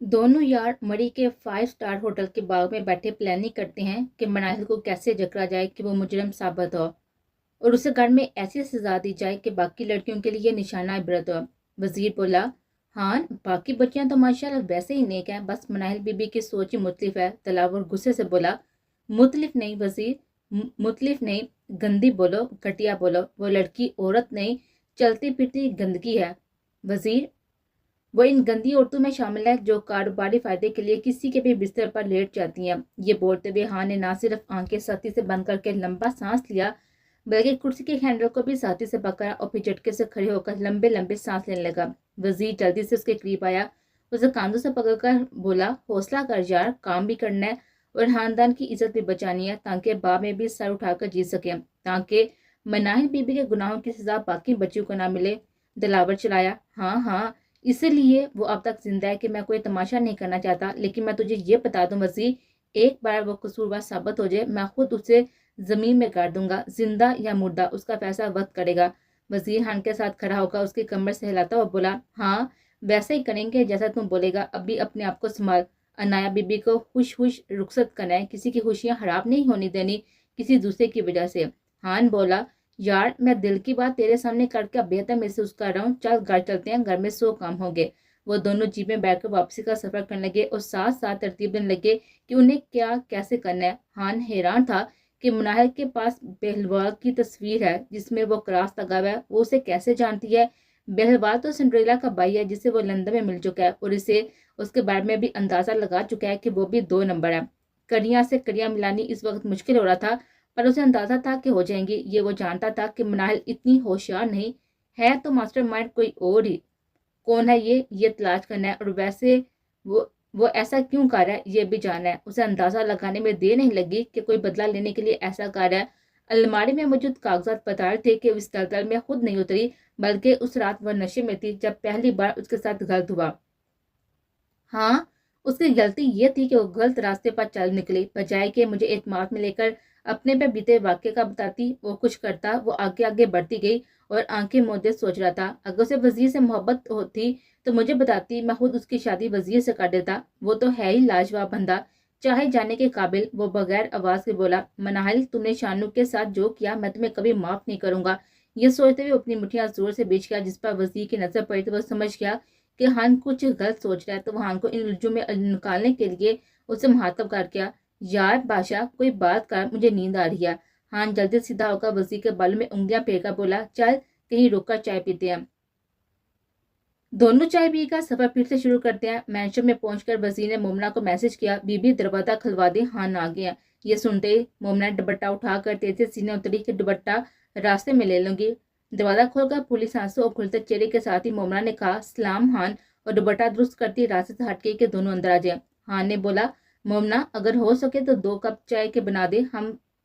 दोनों यार मरी के 5 स्टार होटल के बाग में बैठे प्लानिंग करते हैं कि मनाहिल को कैसे जकड़ा जाए कि वो मुजरिम साबित हो और उसे घर में ऐसी सजा दी जाए कि बाकी लड़कियों के लिए निशाना इबरत हो। वजीर बोला, हाँ बाकी बच्चियां तो माशाल्लाह वैसे ही नेक हैं, बस मनाहिल बीबी की सोच ही मुख्तलिफ है। तलावर गुस्से से बोला, मुख्तलिफ नहीं वजीर, मुख्तलिफ नहीं, गंदी बोलो, घटिया बोलो, वो लड़की औरत नहीं, चलती फिरती गंदगी है। वजीर, वो इन गंदी औरतों में शामिल है जो कारोबारी फायदे के लिए किसी के भी बिस्तर पर लेट जाती हैं। ये बोलते हुए हाँ ने ना सिर्फ आंखें सख्ती से बंद करके लंबा सांस लिया, बल्कि कुर्सी के हैंडल को भी साथी से पकड़ा और फिर झटके से खड़े होकर लंबे लंबे सांस लेने लगा। वजीर जल्दी से उसके करीब आया, उसे कांधों से पकड़कर बोला, हौसला कर यार, काम भी करना है और खानदान की इज्जत भी बचानी है, ताकि बाद में भी सर उठाकर जी सके, ताकि मनाहिल बीबी के गुनाहों की सजा बाकी बच्चियों को ना मिले। दिलावर चलाया, हाँ हाँ, इसीलिए वो अब तक जिंदा है कि मैं कोई तमाशा नहीं करना चाहता। लेकिन मैं तुझे ये बता दूं वजीर, एक बार वो कसूरवार साबित हो जाए, मैं खुद उसे जमीन में गाड़ दूंगा, जिंदा या मुर्दा उसका फैसला वक्त करेगा। वजीर खान के साथ खड़ा होकर उसकी कमर से हिलाता हुआ बोला, हाँ वैसे ही करेंगे जैसा तुम बोलेगा, अभी अपने आप को संभाल। अनाया बीबी को खुश खुश रुखसत करना है, किसी की खुशियां खराब नहीं होनी देनी किसी दूसरे की वजह से। हान बोला, यार मैं दिल की बात तेरे सामने करके अब बेहतर महसूस कर रहा हूँ, चल घर चलते हैं, घर में 100 काम होंगे। वो दोनों जीप में बैठकर वापसी का सफर करने लगे और साथ साथ तरतीब देने लगे कि उन्हें क्या कैसे करना है। हान हैरान था कि मुनाहिल के पास बहलवाल की तस्वीर है जिसमें वो क्रॉस लगा हुआ है, वो उसे कैसे जानती है। बहलवाल तो सिंड्रेला का भाई है जिसे वो लंदन में मिल चुका है और इसे उसके बारे में भी अंदाजा लगा चुका है कि वो भी 2 नंबर है। कड़ियां से कड़ियां मिलानी इस वक्त मुश्किल हो रहा था, पर उसे अंदाजा था कि हो जाएंगी। ये वो जानता था कि मनाहिल इतनी होशियार नहीं है, तो मास्टरमाइंड कोई और ही। कौन है ये तलाश करना है, और वैसे वो ऐसा क्यों कर रहा है ये भी जानना है। उसे अंदाजा लगाने में देर नहीं लगी कि कोई बदला लेने के लिए ऐसा कर रहा है। अलमारी में मौजूद कागजात बता रहे थे कि उस दलदल में खुद नहीं उतरी, बल्कि उस रात वह नशे में थी जब पहली बार उसके साथ गलत हुआ। हाँ, उसकी गलती ये थी कि वो गलत रास्ते पर चल निकली। बजाय कि मुझे एतमाद में लेकर अपने पे बीते वाक्य का बताती, वो कुछ करता। वो आगे आगे बढ़ती गई और आंखें मूंदे सोच रहा था, अगर उसे वजीर से मोहब्बत होती तो मुझे बताती, मैं खुद उसकी शादी वजीर से कर देता। वो तो है ही लाजवाब बंदा, चाहे जाने के काबिल। वो बगैर आवाज के बोला, मनाहिल तुमने शानू के साथ जो किया मैं तुम्हें कभी माफ नहीं करूंगा। ये सोचते हुए अपनी मुठ्ठियां जोर से बीच गया। जिस पर वजीर की नजर पड़ी तो वो समझ गया कि हान कुछ गलत सोच रहा है, तो हान को इन उलझनों में निकालने के लिए उसे मुहातब कर किया, यार बादशाह कोई बात कर, मुझे नींद आ रही है। हान जल्दी सीधा होकर वजीर के बालों में उंगलियां फेरकर बोला, चल कहीं रुककर चाय पीते हैं। दोनों चाय पी का सफर फिर से शुरू करते हैं। मैंशन में पहुंचकर वजीर ने मोमना को मैसेज किया, बीबी दरवाजा खुलवा दे, हान आ गया। ये सुनते ही मोमना ने दुपट्टा उठाकर तेजी से सीने उतरी कि दुपट्टा रास्ते में ले लूंगी। दरवाजा खोलकर पुलिस आंसू और खुलते चेहरे के साथ ही मोमना ने कहा, सलाम हान, और दुपट्टा दुरुस्त करती रास्ते से हटके कि दोनों अंदर आ जाए। हान ने बोला, मोमना अगर हो सके तो 2 कप चाय के बना दे,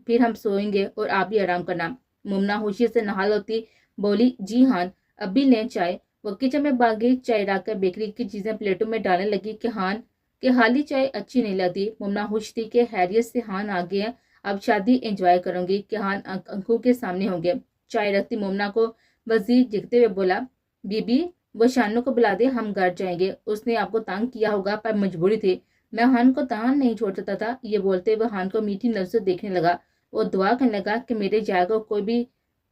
हम सोएंगे और आप भी आराम करना। मोमना खुशी से नहा होती बोली, जी हान अभी लें चाय। वो किचन में भाग गई, चाय रखकर बेकरी की चीजें प्लेटों में डालने लगी कि हान के हाली चाय अच्छी नहीं लगती। मुमना खुश थी कि हैरियत से हान आ गए हैं, अब शादी एंजॉय करूंगी कि हान आंखों के सामने होंगे। चाय रखती मुमना को वजीर जिगते हुए बोला, बीबी वो शानू को बुला दे, हम घर जाएंगे। उसने आपको तंग किया होगा पर मजबूरी थी, मैं हान को तंग नहीं छोड़ सकता था। ये बोलते हुए हान को मीठी नजर से देखने लगा। वो दुआ करने लगा कि मेरे जाएगा कोई भी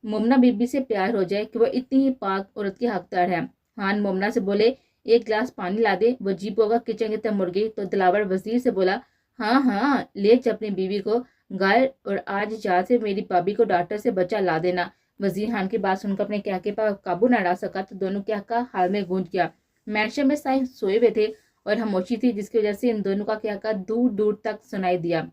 मोमना बीबी से प्यार हो जाए कि वह इतनी ही पाक औरत की हकदार है। हान मोमना से बोले, 1 गिलास पानी ला दे। वो जीप होगा किचन की तरफ मुड़ गई तो दिलावर वजीर से बोला, हाँ हाँ ले जा अपनी बीवी को घर, और आज जहाँ से मेरी भाभी को डॉक्टर से बचा ला देना। वजीर खान की बात सुनकर अपने क्या के पास काबू न रह सका तो दोनों क्या का हाल में गूंज गया। मैंशन में साइं सोए हुए थे और खामोशी थी, जिसकी वजह से इन दोनों का क्या दूर दूर तक सुनाई दिया।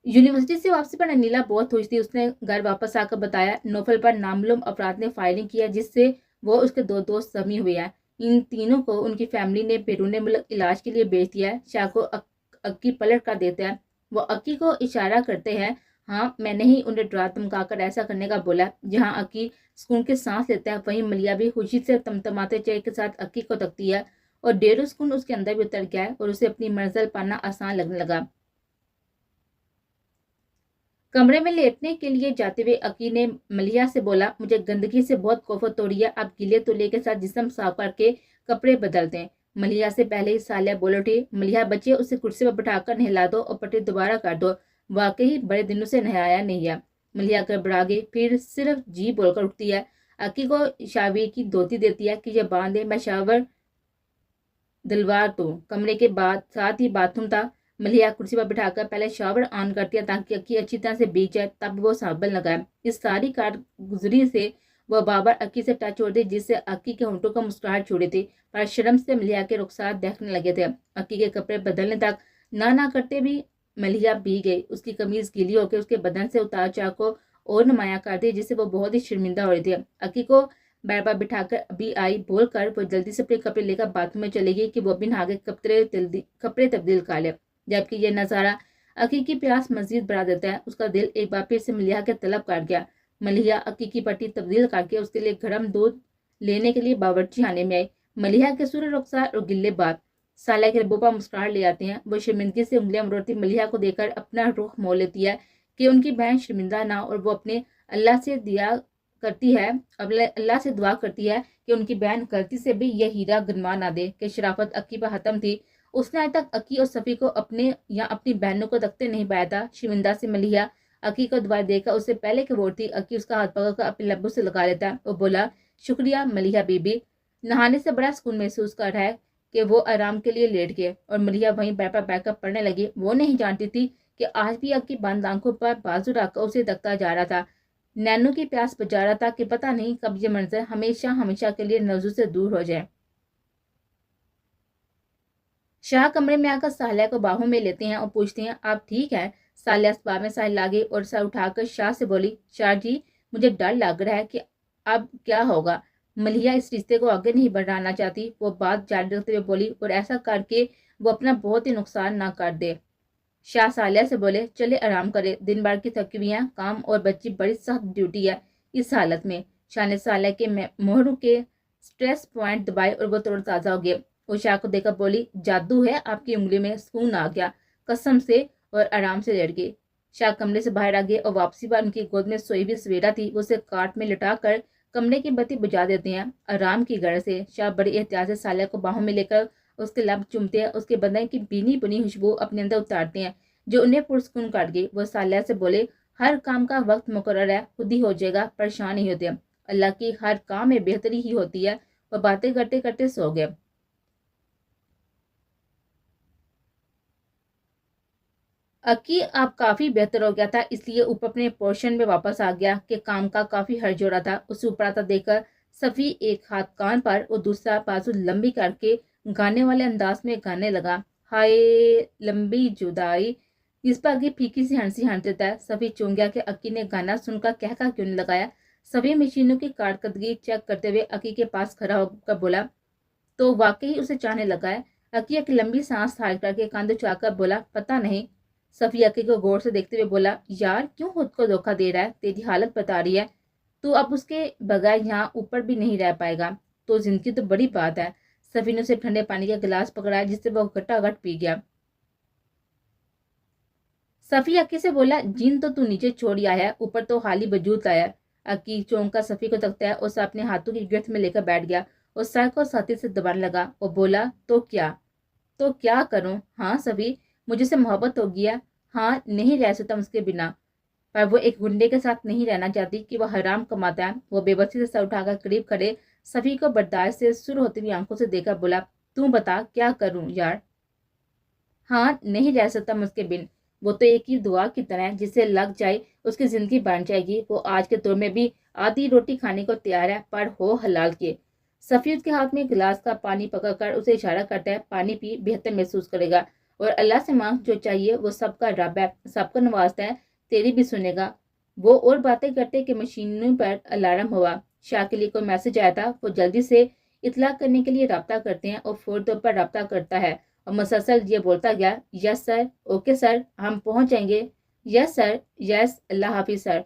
यूनिवर्सिटी से वापसी पर अनिला बहुत खुश थी। उसने घर वापस आकर बताया, नौफल पर नामालूम अपराध ने फायरिंग किया जिससे वो उसके 2 दोस्त जख्मी हुए हैं। इन तीनों को उनकी फैमिली ने बैरून मुल्क इलाज के लिए भेज दिया है। शाह को अक्की पलट कर देते हैं। वो अक्की को इशारा करते हैं, हाँ मैंने ही उन्हें डरा धमका कर ऐसा करने का बोला। जहाँ अक्की सुकून के सांस लेता है, वहीं मलिया भी खुशी से तमतमाते चेहरे के साथ अक्की को तकती है और डेढ़ सुकून उसके अंदर भी उतर गया है और उसे अपनी मंजिल पाना आसान लगने लगा। कमरे में लेटने के लिए जाते हुए अकी ने मलिया से बोला, मुझे गंदगी से बहुत कोफत हो रही है, आप गीले तौलिए के साथ जिस्म साफ करके کپڑے بدلتے ہیں۔ ملیحہ سے پہلے ہی سالیہ بول اٹھی، ملیحہ بچے اسے کرسی پر بٹھا کر نہلا دو اور پٹی دوبارہ کر دو، واقعی بڑے دنوں سے نہلایا نہیں ہے۔ ملیحہ گڑبڑا گئی، پھر صرف جی بول کر اٹھتی ہے، عقی کو شاور کی دھوتی دیتی ہے کہ یہ باندھ دے، میں شاور دلوا دوں۔ کمرے کے بعد ساتھ ہی باتھ روم تھا۔ ملیحہ کرسی پر بٹھا کر پہلے شاور آن کرتی ہے تاکہ عقی اچھی طرح سے بھیگ جائے، تب وہ صابن لگائے۔ اس ساری کارگزاری سے وہ بار عقی سے ٹچ چھوڑتی جس سے عقی کے ہونٹوں کو مسکراہٹ چھوڑی تھی، پر شرم سے ملیحہ کے رخسار دیکھنے لگے تھے۔ عقی کے کپڑے بدلنے تک نہ کرتے بھی ملیحہ بھیگ گئی۔ اس کی قمیض گیلی ہو کے اس کے بدن سے اتار چڑھا کو اور نمایاں کر دی جس سے وہ بہت ہی شرمندہ ہو رہی تھی۔ عقی کو بیڈ پر بٹھا کر ابھی آئی بول کر وہ جلدی سے اپنے کپڑے لے کر باتھ روم میں چلے گئی کہ وہ بھی نہا کے کپڑے تبدیل کر لے، جبکہ یہ نظارہ عقی کی پیاس مزید بڑھا دیتا ہے۔ اس کا دل ایک بار پھر سے ملیحہ کے طلب کر گیا۔ ملیحہ عقی کی پٹی تبدیل کر کے اس کے لیے گرم دودھ لینے کے لیے باورچی خانے میں آئی۔ ملیحہ کے سورج رخسار اور گلے بال سالیہ کے لبوں پر مسکراہٹ لے آتے ہیں۔ وہ شرمندگی سے انگلیاں مروڑتی ملیحہ کو دیکھ کر اپنا رخ موڑ لیتی ہے کہ ان کی بہن شرمندہ نہ ہو، اور وہ اپنے اللہ سے دعا کرتی ہے کہ ان کی بہن غلطی سے بھی یہ ہیرا گنوا نہ دے کہ شرافت عقی پر ختم تھی۔ اس نے آج تک عقی اور صفی کو اپنے یا اپنی بہنوں کو تکتے نہیں پایا تھا۔ شرمندہ سے ملیحہ عقی کو دوبارہ دیکھ کر اس سے پہلے کہ وہ اٹھتی، عقی اس کا ہاتھ پکڑ کر اپنے لبوں سے لگا لیتا ہے اور بولا، شکریہ ملیحہ بی بی۔ نہانے سے بڑا سکون محسوس کر رہا ہے کہ وہ آرام کے لیے لیٹ گئے اور ملیحہ وہیں بیڈ پر بیٹھ کر پڑھنے لگی۔ وہ نہیں جانتی تھی کہ آج بھی عقی بند آنکھوں پر بازو رکھ کر اسے تکتا جا رہا تھا، نینو کی پیاس بجا رہا تھا کہ پتہ نہیں کب یہ منظر ہمیشہ کے لیے نظروں سے دور ہو جائے۔ شاہ کمرے میں آ کر سالیہ کو باہوں میں لیتے ہیں اور پوچھتے ہیں، آپ ٹھیک ہے؟ سالیہ اسباب میں سائل لا گئی اور سر اٹھا کر شاہ سے بولی، شاہ جی مجھے ڈر لگ رہا ہے کہ اب کیا ہوگا۔ ملیحہ اس رشتے کو آگے نہیں بڑھانا چاہتی، وہ بات جاری رکھتے ہوئے بولی، اور ایسا کر کے وہ اپنا بہت ہی نقصان نہ کر دے۔ شاہ سالیہ سے بولے، چلے آرام کرے، دن بھر کی تھکی ہوئی ہیں، کام اور بچی بڑی سخت ڈیوٹی ہے۔ اس حالت میں شاہ نے سالیہ کے مہروں کے سٹریس پوائنٹ دبائے اور وہ تر تازہ ہو گئے۔ وہ شاہ کو دیکھ کر بولی، جادو ہے آپ کی انگلی میں، سکون آ گیا قسم سے، اور آرام سے لیٹ گئی۔ شاہ کمرے سے باہر آ گئے اور واپسی پر ان کی گود میں سوئی ہوئی سویرا تھی، وہ اسے کاٹ میں لٹا کر کمرے کی بتی بجھا دیتے ہیں آرام کی غرض سے۔ شاہ بڑی احتیاط سے سالیہ کو باہوں میں لے کر اس کے لب چومتے ہیں، اس کے بدن کی بینی بنی خوشبو اپنے اندر اتارتے ہیں جو انہیں پرسکون کر گئی۔ وہ سالیہ سے بولے، ہر کام کا وقت مقرر ہے، خود ہی ہو جائے گا، پریشان نہیں ہوتے، اللہ کی ہر کام میں بہتری ہی ہوتی ہے۔ وہ باتیں کرتے کرتے سو گئے۔ عقی اب کافی بہتر ہو گیا تھا، اس لیے اوپر اپنے پورشن میں واپس آ گیا کہ کام کا کافی حرج ہو رہا تھا۔ اسے اوپر آتا دیکھ کر صفی ایک ہاتھ کان پر اور دوسرا بازو لمبی کر کے گانے والے انداز میں گانے لگا، ہائے لمبی جدائی، جس پر عقی پھیکی سی ہنسی ہنس دیتا ہے۔ صفی چونک گیا کہ عقی نے گانا سن کر کہکا کیوں نہیں لگایا۔ صفی مشینوں کی کارکردگی چیک کرتے ہوئے عقی کے پاس کھڑا ہو کر بولا، تو واقعی اسے چاہنے لگا ہے۔ عقی ایک لمبی سانس خارج کر کے کاندھے اچھا کر بولا، پتہ نہیں۔ صفی عقی کو غور سے دیکھتے ہوئے بولا، یار کیوں خود کو دھوکہ دے رہا ہے، تیری حالت بتا رہی ہے، تو اب اس کے بغیر یہاں اوپر بھی نہیں رہ پائے گا، تو زندگی تو بڑی بات ہے۔ صفی نے اسے ٹھنڈے پانی کا گلاس پکڑایا جس سے وہ گھٹا گھٹ پی گیا۔ صفی عقی سے بولا، جین تو نیچے چھوڑ آیا ہے، اوپر تو حالی وجود آیا ہے۔ عقی چونک کر صفی کو تکتا ہے اور اسے اپنے ہاتھوں کی گرفت میں لے کر بیٹھ گیا اور سر کو ساتھی سے دبانے لگا اور بولا، تو کیا کروں؟ ہاں صفی، مجھے سے محبت ہو گیا، ہاں نہیں رہ سکتا اس کے بنا، پر وہ ایک گنڈے کے ساتھ نہیں رہنا چاہتی کہ وہ حرام کماتا ہے۔ وہ بے بسی سے سر اٹھا کر قریب کھڑے صفی کو برداشت سے سر ہوتی ہوئی آنکھوں سے دیکھ کر بولا، تو بتا کیا کروں یار؟ ہاں نہیں رہ سکتا اس کے بن، وہ تو ایک ہی دعا کی طرح ہے، جسے لگ جائے اس کی زندگی بن جائے گی۔ وہ آج کے دور میں بھی آدھی روٹی کھانے کو تیار ہے، پر ہو حلال کے۔ صفی اس کے ہاتھ میں گلاس کا پانی پکڑ کر اسے اشارہ کرتا ہے، پانی پی، بہتر محسوس کرے گا، اور اللہ سے مانگ جو چاہیے، وہ سب کا رب ہے، سب کو نوازتا ہے، تیری بھی سنے گا۔ وہ اور باتیں کرتے کہ مشینوں پر الارم ہوا۔ شاہ کے لیے کوئی میسج آیا تھا۔ وہ جلدی سے اطلاع کرنے کے لیے رابطہ کرتے ہیں اور فور طور پر رابطہ کرتا ہے اور مسلسل یہ بولتا گیا، یس سر، اوکے سر، ہم پہنچ جائیں گے، یس سر، یس، اللہ حافظ سر۔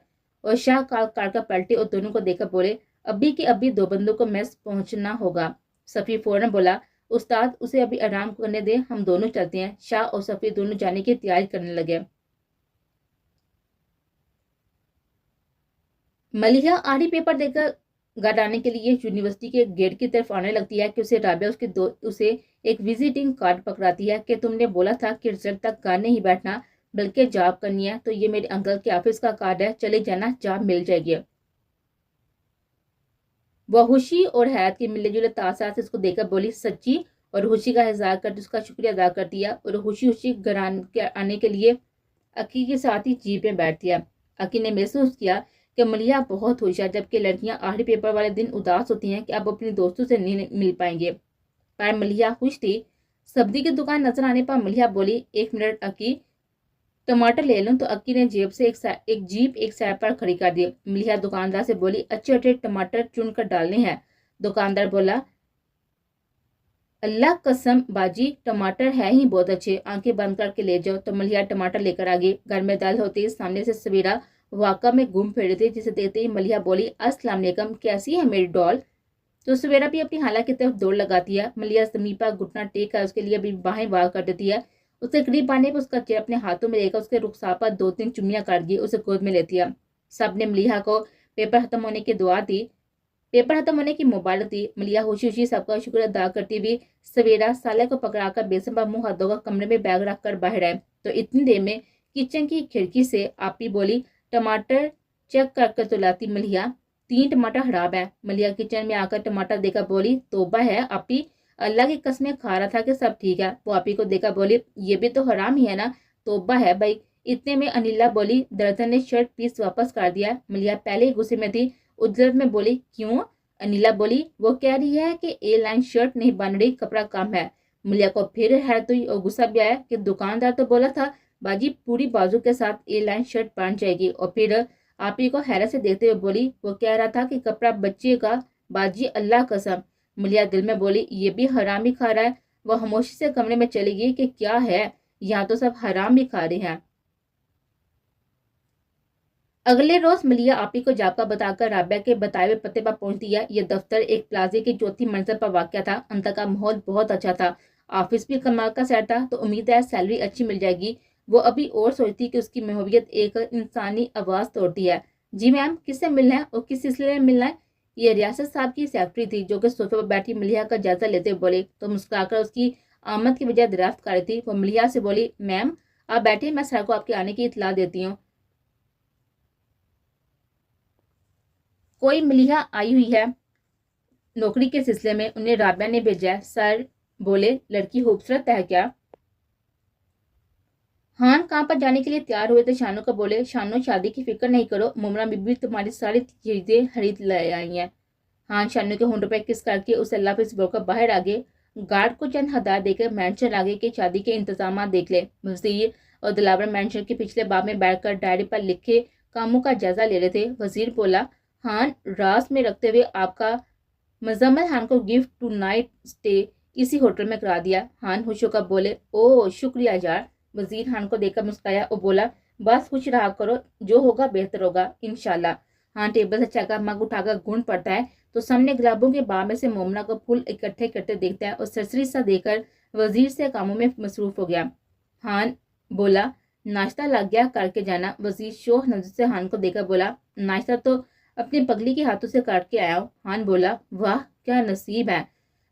اور شاہ کال کر پلٹے اور دونوں کو دیکھ کر بولے، ابھی کے ابھی دو بندوں کو میس پہنچنا ہوگا۔ صفی فوراً بولا، استاد اسے ابھی آرام کرنے دیں، ہم دونوں چلتے ہیں۔ شاہ اور صفی دونوں جانے کی تیاری کرنے لگے۔ ملیحہ آڑی پیپر دے کر گھر آنے کے لیے یونیورسٹی کے گیٹ کی طرف آنے لگتی ہے کہ اسے رابعہ اسے ایک وزٹنگ کارڈ پکڑاتی ہے کہ تم نے بولا تھا کہ رزلٹ تک گھر نہیں بیٹھنا بلکہ جاب کرنی ہے، تو یہ میرے انکل کے آفس کا کارڈ ہے، چلے جانا، جاب مل جائے گی۔ وہ خوشی اور حیرت کی ملے جلے تاثرات اس کو دیکھ کر بولی سچی، اور خوشی کا اظہار کرتے اس کا شکریہ ادا کرتی ہے، اور خوشی گھر آنے کے لیے عقی کے ساتھ ہی جیپ میں بیٹھتی ہے۔ عقی نے محسوس کیا کہ ملیحہ بہت خوش ہے، جبکہ لڑکیاں آخری پیپر والے دن اداس ہوتی ہیں کہ اب اپنی دوستوں سے نہیں مل پائیں گے، پر ملیحہ خوش تھی۔ سبزی کی دکان نظر آنے پر ملیحہ بولی 1 منٹ عقی، ٹماٹر لے لوں، تو عقی نے جیب سے ایک جیپ ایک سائڈ پر کھڑی کر دی۔ ملیحہ دکاندار سے بولی اچھے اچھے ٹماٹر چن کر ڈالنے ہیں۔ دکاندار بولا اللہ قسم باجی ٹماٹر ہے ہی بہت اچھے، آنکھیں بند کر کے لے جاؤ، تو ملیحہ ٹماٹر لے کر آگئی۔ گھر میں دل ہوتے ہی سامنے سے سویرا واقعہ میں گم پھر رہی تھی، جسے دیکھتے ہی ملیحہ بولی السلام علیکم، کیسی ہے میری ڈال؟ تو سویرا بھی اپنی خالہ کی طرف دوڑ لگاتی ہے۔ ملیحہ زمین پر گھٹنا ٹیک کر اس کے لیے بھی باہیں وار کر دیتی ہے۔ اس کے قریب آنے پر اس کا چہرہ اپنے ہاتھوں میں لے کر اس کے رخسار پر 2-3 چمیاں کاٹ گئی، اسے گود میں لیتی ہے۔ سب نے ملیحہ کو پیپر ختم ہونے کی دعا دی، پیپر ختم ہونے کی مبارک دی۔ ملیحہ خوشی خوشی سب کا شکر ادا کرتی ہوئی سویرا سالہ کو پکڑا کر بیسن پر منہ ہاتھ دھو کر کمرے میں بیگ رکھ کر باہر آئے، تو اتنی دیر میں کچن کی کھڑکی سے آپی بولی ٹماٹر چیک کر کر تو لاتی ملیحہ، 3 ٹماٹر خراب ہے۔ ملیحہ کچن میں آ کر ٹماٹر دے کر بولی توبہ ہے آپی، اللہ کی قسمیں کھا رہا تھا کہ سب ٹھیک ہے۔ وہ آپی کو دیکھا بولی یہ بھی تو حرام ہی ہے نا، توبہ ہے بھائی۔ اتنے میں انیلا بولی درزن نے شرٹ پیس واپس کر دیا۔ ملیحہ پہلے ہی غصے میں تھی، اجلت میں بولی کیوں؟ انیلا بولی وہ کہہ رہی ہے کہ اے لائن شرٹ نہیں بن رہی، کپڑا کم ہے۔ ملیحہ کو پھر حیرت ہوئی اور غصہ بھی آیا کہ دکاندار تو بولا تھا باجی پوری بازو کے ساتھ اے لائن شرٹ بن جائے گی، اور پھر آپی کو حیرت سے دیکھتے ہوئے بولی وہ کہہ رہا تھا کہ کپڑا بچے گا باجی اللہ قسم۔ ملیحہ دل میں بولی یہ بھی حرام ہی کھا رہا ہے۔ وہ خاموشی سے کمرے میں چلی گئی کہ کیا ہے، یہاں تو سب حرام ہی کھا رہے ہیں۔ اگلے روز ملیحہ آپی کو جابکا بتا کر رابعہ کے بتائے ہوئے پتے پر پہنچتی ہے۔ یہ دفتر ایک پلازے کی 4تھی منزل پر واقع تھا۔ اندر کا ماحول بہت اچھا تھا، آفس بھی کمال کا سیٹ تھا، تو امید ہے سیلری اچھی مل جائے گی۔ وہ ابھی اور سوچتی کہ اس کی محبوبیت ایک انسانی آواز توڑتی ہے، جی میم کس سے ملنا ہے اور کس سلسلے میں ملنا ہے؟ یہ ریاست صاحب کی سیکرٹری تھی، جو کہ صوفے پر بیٹھی ملیحہ کا جائزہ لیتے بولے، تو مسکرا کر اس کی آمد کی وجہ دریافت کر رہی تھی۔ وہ ملیحہ سے بولی میم آپ بیٹھے، میں سر کو آپ کے آنے کی اطلاع دیتی ہوں۔ کوئی ملیحہ آئی ہوئی ہے نوکری کے سلسلے میں، انہیں رابعہ نے بھیجا ہے۔ سر بولے لڑکی خوبصورت ہے کیا؟ ہاں کہاں پر جانے کے لیے تیار ہوئے تھے شانو کو بولے شانو شادی کی فکر نہیں کرو، مومنا بی بی تمہاری ساری چیزیں خرید لے آئی ہیں۔ ہاں شانو کے ہونٹوں پہ کس کر کے اس اللہ حافظ بول کر باہر آگے، گارڈ کو چند ہزار دے کر مینشن آگے کے شادی کے انتظامات دیکھ لے۔ وزیر اور دلاور مینشن کے پچھلے باب میں بیٹھ کر ڈائری پر لکھے کاموں کا جائزہ لے رہے تھے۔ وزیر بولا ہاں راز میں رکھتے ہوئے آپ کا مزمل خان کو گفٹ ٹو نائٹ سٹے اسی ہوٹل میں کرا دیا۔ خان خوش ہو کر بولے او شکریہ یار۔ وزیر خان کو دیکھ کر مسکرایا اور بولا بس خوش رہا کرو، جو ہوگا بہتر ہوگا انشاءاللہ۔ خان ٹیبل سے چاہ کر مگ اٹھا کر گھونٹ پڑتا ہے، تو سامنے گلابوں کے باغ میں سے مومنا کو پھول اکٹھے کرتے دیکھتا ہے، اور سرسری سا دے کر وزیر سے کاموں میں مصروف ہو گیا۔ خان بولا ناشتہ لگ گیا، کر کے جانا۔ وزیر شوق نظر سے خان کو دیکھ کر بولا ناشتہ تو اپنی پگلی کے ہاتھوں سے کاٹ کے آیا ہو۔ خان بولا واہ کیا نصیب ہے۔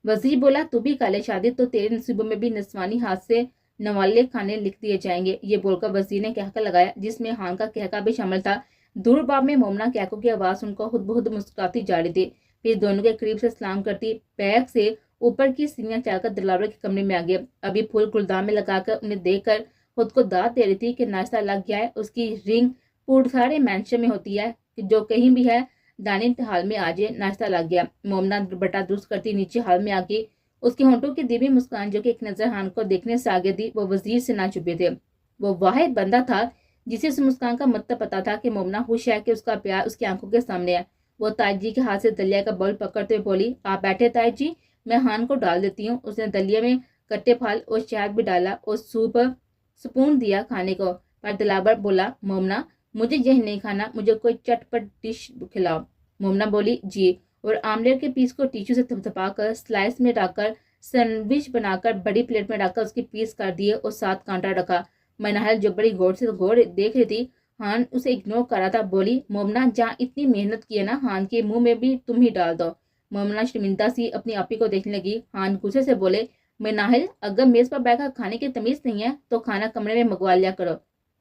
وزیر بولا تو بھی کالے شادی تو تیرے نصیبوں میں بھی نسوانی ہاتھ سے نوالے کھانے لکھ دیے جائیں گے۔ یہ بول کر وزیر نے کہکا لگایا، جس میں خان کا کہکا بھی شامل تھا۔ دور باب میں مومنا کہکوں کی آواز ان کو خود بخود مسکراتی جا رہی تھی، پھر دونوں کے قریب سے سلام کرتی بیگ سے اوپر کی سیڑھیاں چڑھ کر دلاور کے کمرے میں آگیا۔ ابھی پھول گلدان میں لگا کر انہیں دیکھ کر خود کو داد دے رہی تھی کہ ناشتہ لگ گیا ہے۔ اس کی رنگ پور سارے مینشن میں ہوتی ہے کہ جو کہیں بھی ہے ڈائننگ ہال میں آ جائے، ناشتہ لگ گیا۔ مومنا بٹا درست کرتی نیچے ہال میں آ گئی، اس کے ہونٹوں کی دبی مسکان جو کہ ایک نظر خان کو دیکھنے سے آگے تھی، وہ وزیر سے نہ چھپے تھے۔ وہ واحد بندہ تھا جسے اس مسکان کا مطلب پتا تھا کہ مومنا خوش ہے، کہ اس کا پیار اس کی آنکھوں کے سامنے ہے۔ وہ تائی جی کے ہاتھ سے دلیا کا باؤل پکڑتے ہوئے بولی آپ بیٹھے تائی جی، میں خان کو ڈال دیتی ہوں۔ اس نے دلیا میں کٹے پھل اور شہد بھی ڈالا اور سوپ سپون دیا کھانے کو، پر دلاور بولا مومنا مجھے یہ نہیں کھانا، مجھے کوئی چٹ پٹ ڈش کھلاؤ۔ مومنا بولی جی، اور آملیٹ کے پیس کو ٹیشو سے تھپتھپا کر سلائس میں رکھ کر سینڈوچ بنا کر بڑی پلیٹ میں رکھ کر اس کی پیس کر دیے اور 7 کانٹا رکھا۔ مناحل جو بڑی غور سے دیکھ رہی تھی، हान उसे इग्नोर कर रहा था। बोली, मोमना जहाँ इतनी मेहनत की है ना, हान के मुंह में भी तुम ही डाल दो। मोमना शर्मिंदा सी अपनी आपी को देखने लगी। हान गुस्से से बोले, मनाहिल, अगर मेज पर बैठकर खाने की तमीज नहीं है तो खाना कमरे में मंगवा लिया करो।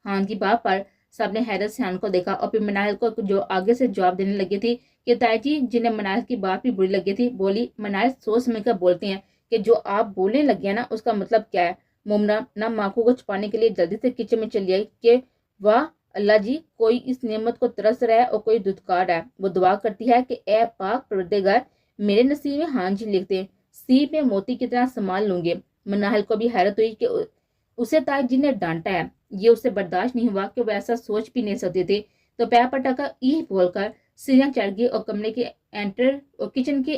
हान की बात पर सबने हैरत से हान को देखा और फिर मनाहिल को जो आगे से जवाब देने लगी थी कि ताई जी, जिन्हें मनाहिल की बात भी बुरी लगी थी, बोली, मनाहिल सोच समझकर बोलते हैं कि जो आप बोलने लगे हैं ना, उसका मतलब क्या है। मोमना ना माकू को छुपाने के लिए जल्दी से किचन में चली आई कि वाह अल्लाह जी, कोई इस नेमत को तरस रहा है और कोई दुत्कार है। वो दुआ करती है कि ए पाक परवरदिगार, मेरे नसीब में हान जी लिखते हैं, सीप में मोती की तरह संभाल लूंगे। मनाहिल को भी हैरत हुई कि उसे ताई जी ने डांटा है। ये उसे बर्दाश्त नहीं हुआ कि वो ऐसा सोच भी नहीं सकते थे। तो पैर पटाकर ई बोलकर सीढ़ियां चढ़ गई और कमरे के एंटर और किचन के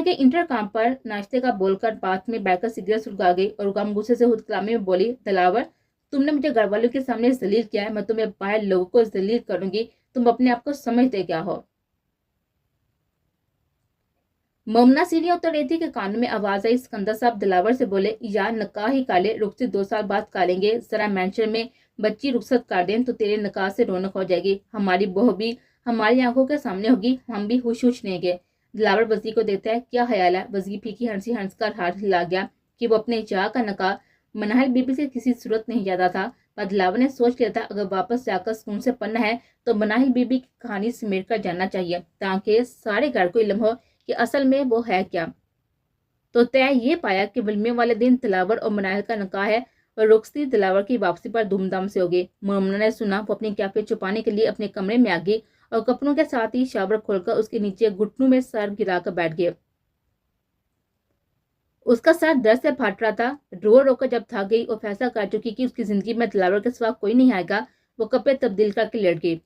इंटरकॉम पर नाश्ते का बोलकर बात में बैठकर सिगरेट सुलगा गई और गम गुस्से से खुद कलामी में बोली, दिलावर, तुमने मुझे घर वालों के सामने जलील किया है, मैं तुम्हें बाहर लोगों को जलील करूंगी। तुम अपने आप को समझते क्या हो। मोमना सीढ़ियां उतर रही थी कि कान में आवाज आई। सिकंदर साहब दिलावर से बोले, यार नकाह ही काले, रुखसत 2 साल बाद कालेंगे, जरा मेंशन में बच्ची रुखसत कर दें तो तेरे नकाह से रौनक हो जाएगी, हमारी बहू भी हमारी आंखों के सामने होगी, हम भी खुश खुश रहेंगे। दिलावर वजी को देखता है, क्या ख्याल है। वजी फीकी हंसी हंस कर हाथ हिला गया कि वो अपने चाह का नकाह मनाहिल बीबी से किसी सूरत नहीं जाता था। पर दिलावर ने सोच लिया था, अगर वापस जाकर सुकून से पढ़ना है तो मनाहिल बीबी की कहानी समेट कर जाना चाहिए, ताकि सारे घर को इल्म हो कि असल में वो है क्या। तो तय ये पाया कि वलमे वाले दिन दिलावर और मनाहिल का निकाह है और रुखसती दिलावर की वापसी पर धूमधाम से होगी। मोमना ने सुना वो अपनी कैफियत छुपाने के लिए अपने कमरे में आ गई और कपड़ों के साथ ही शावर खोलकर उसके नीचे घुटनों में सर गिराकर बैठ गए। उसका सर दर्द से फट रहा था। रो रो कर जब थक गई और फैसला कर चुकी कि उसकी जिंदगी में दिलावर के सिवा कोई नहीं आएगा, वो कपड़े तब्दील करके लेट गई।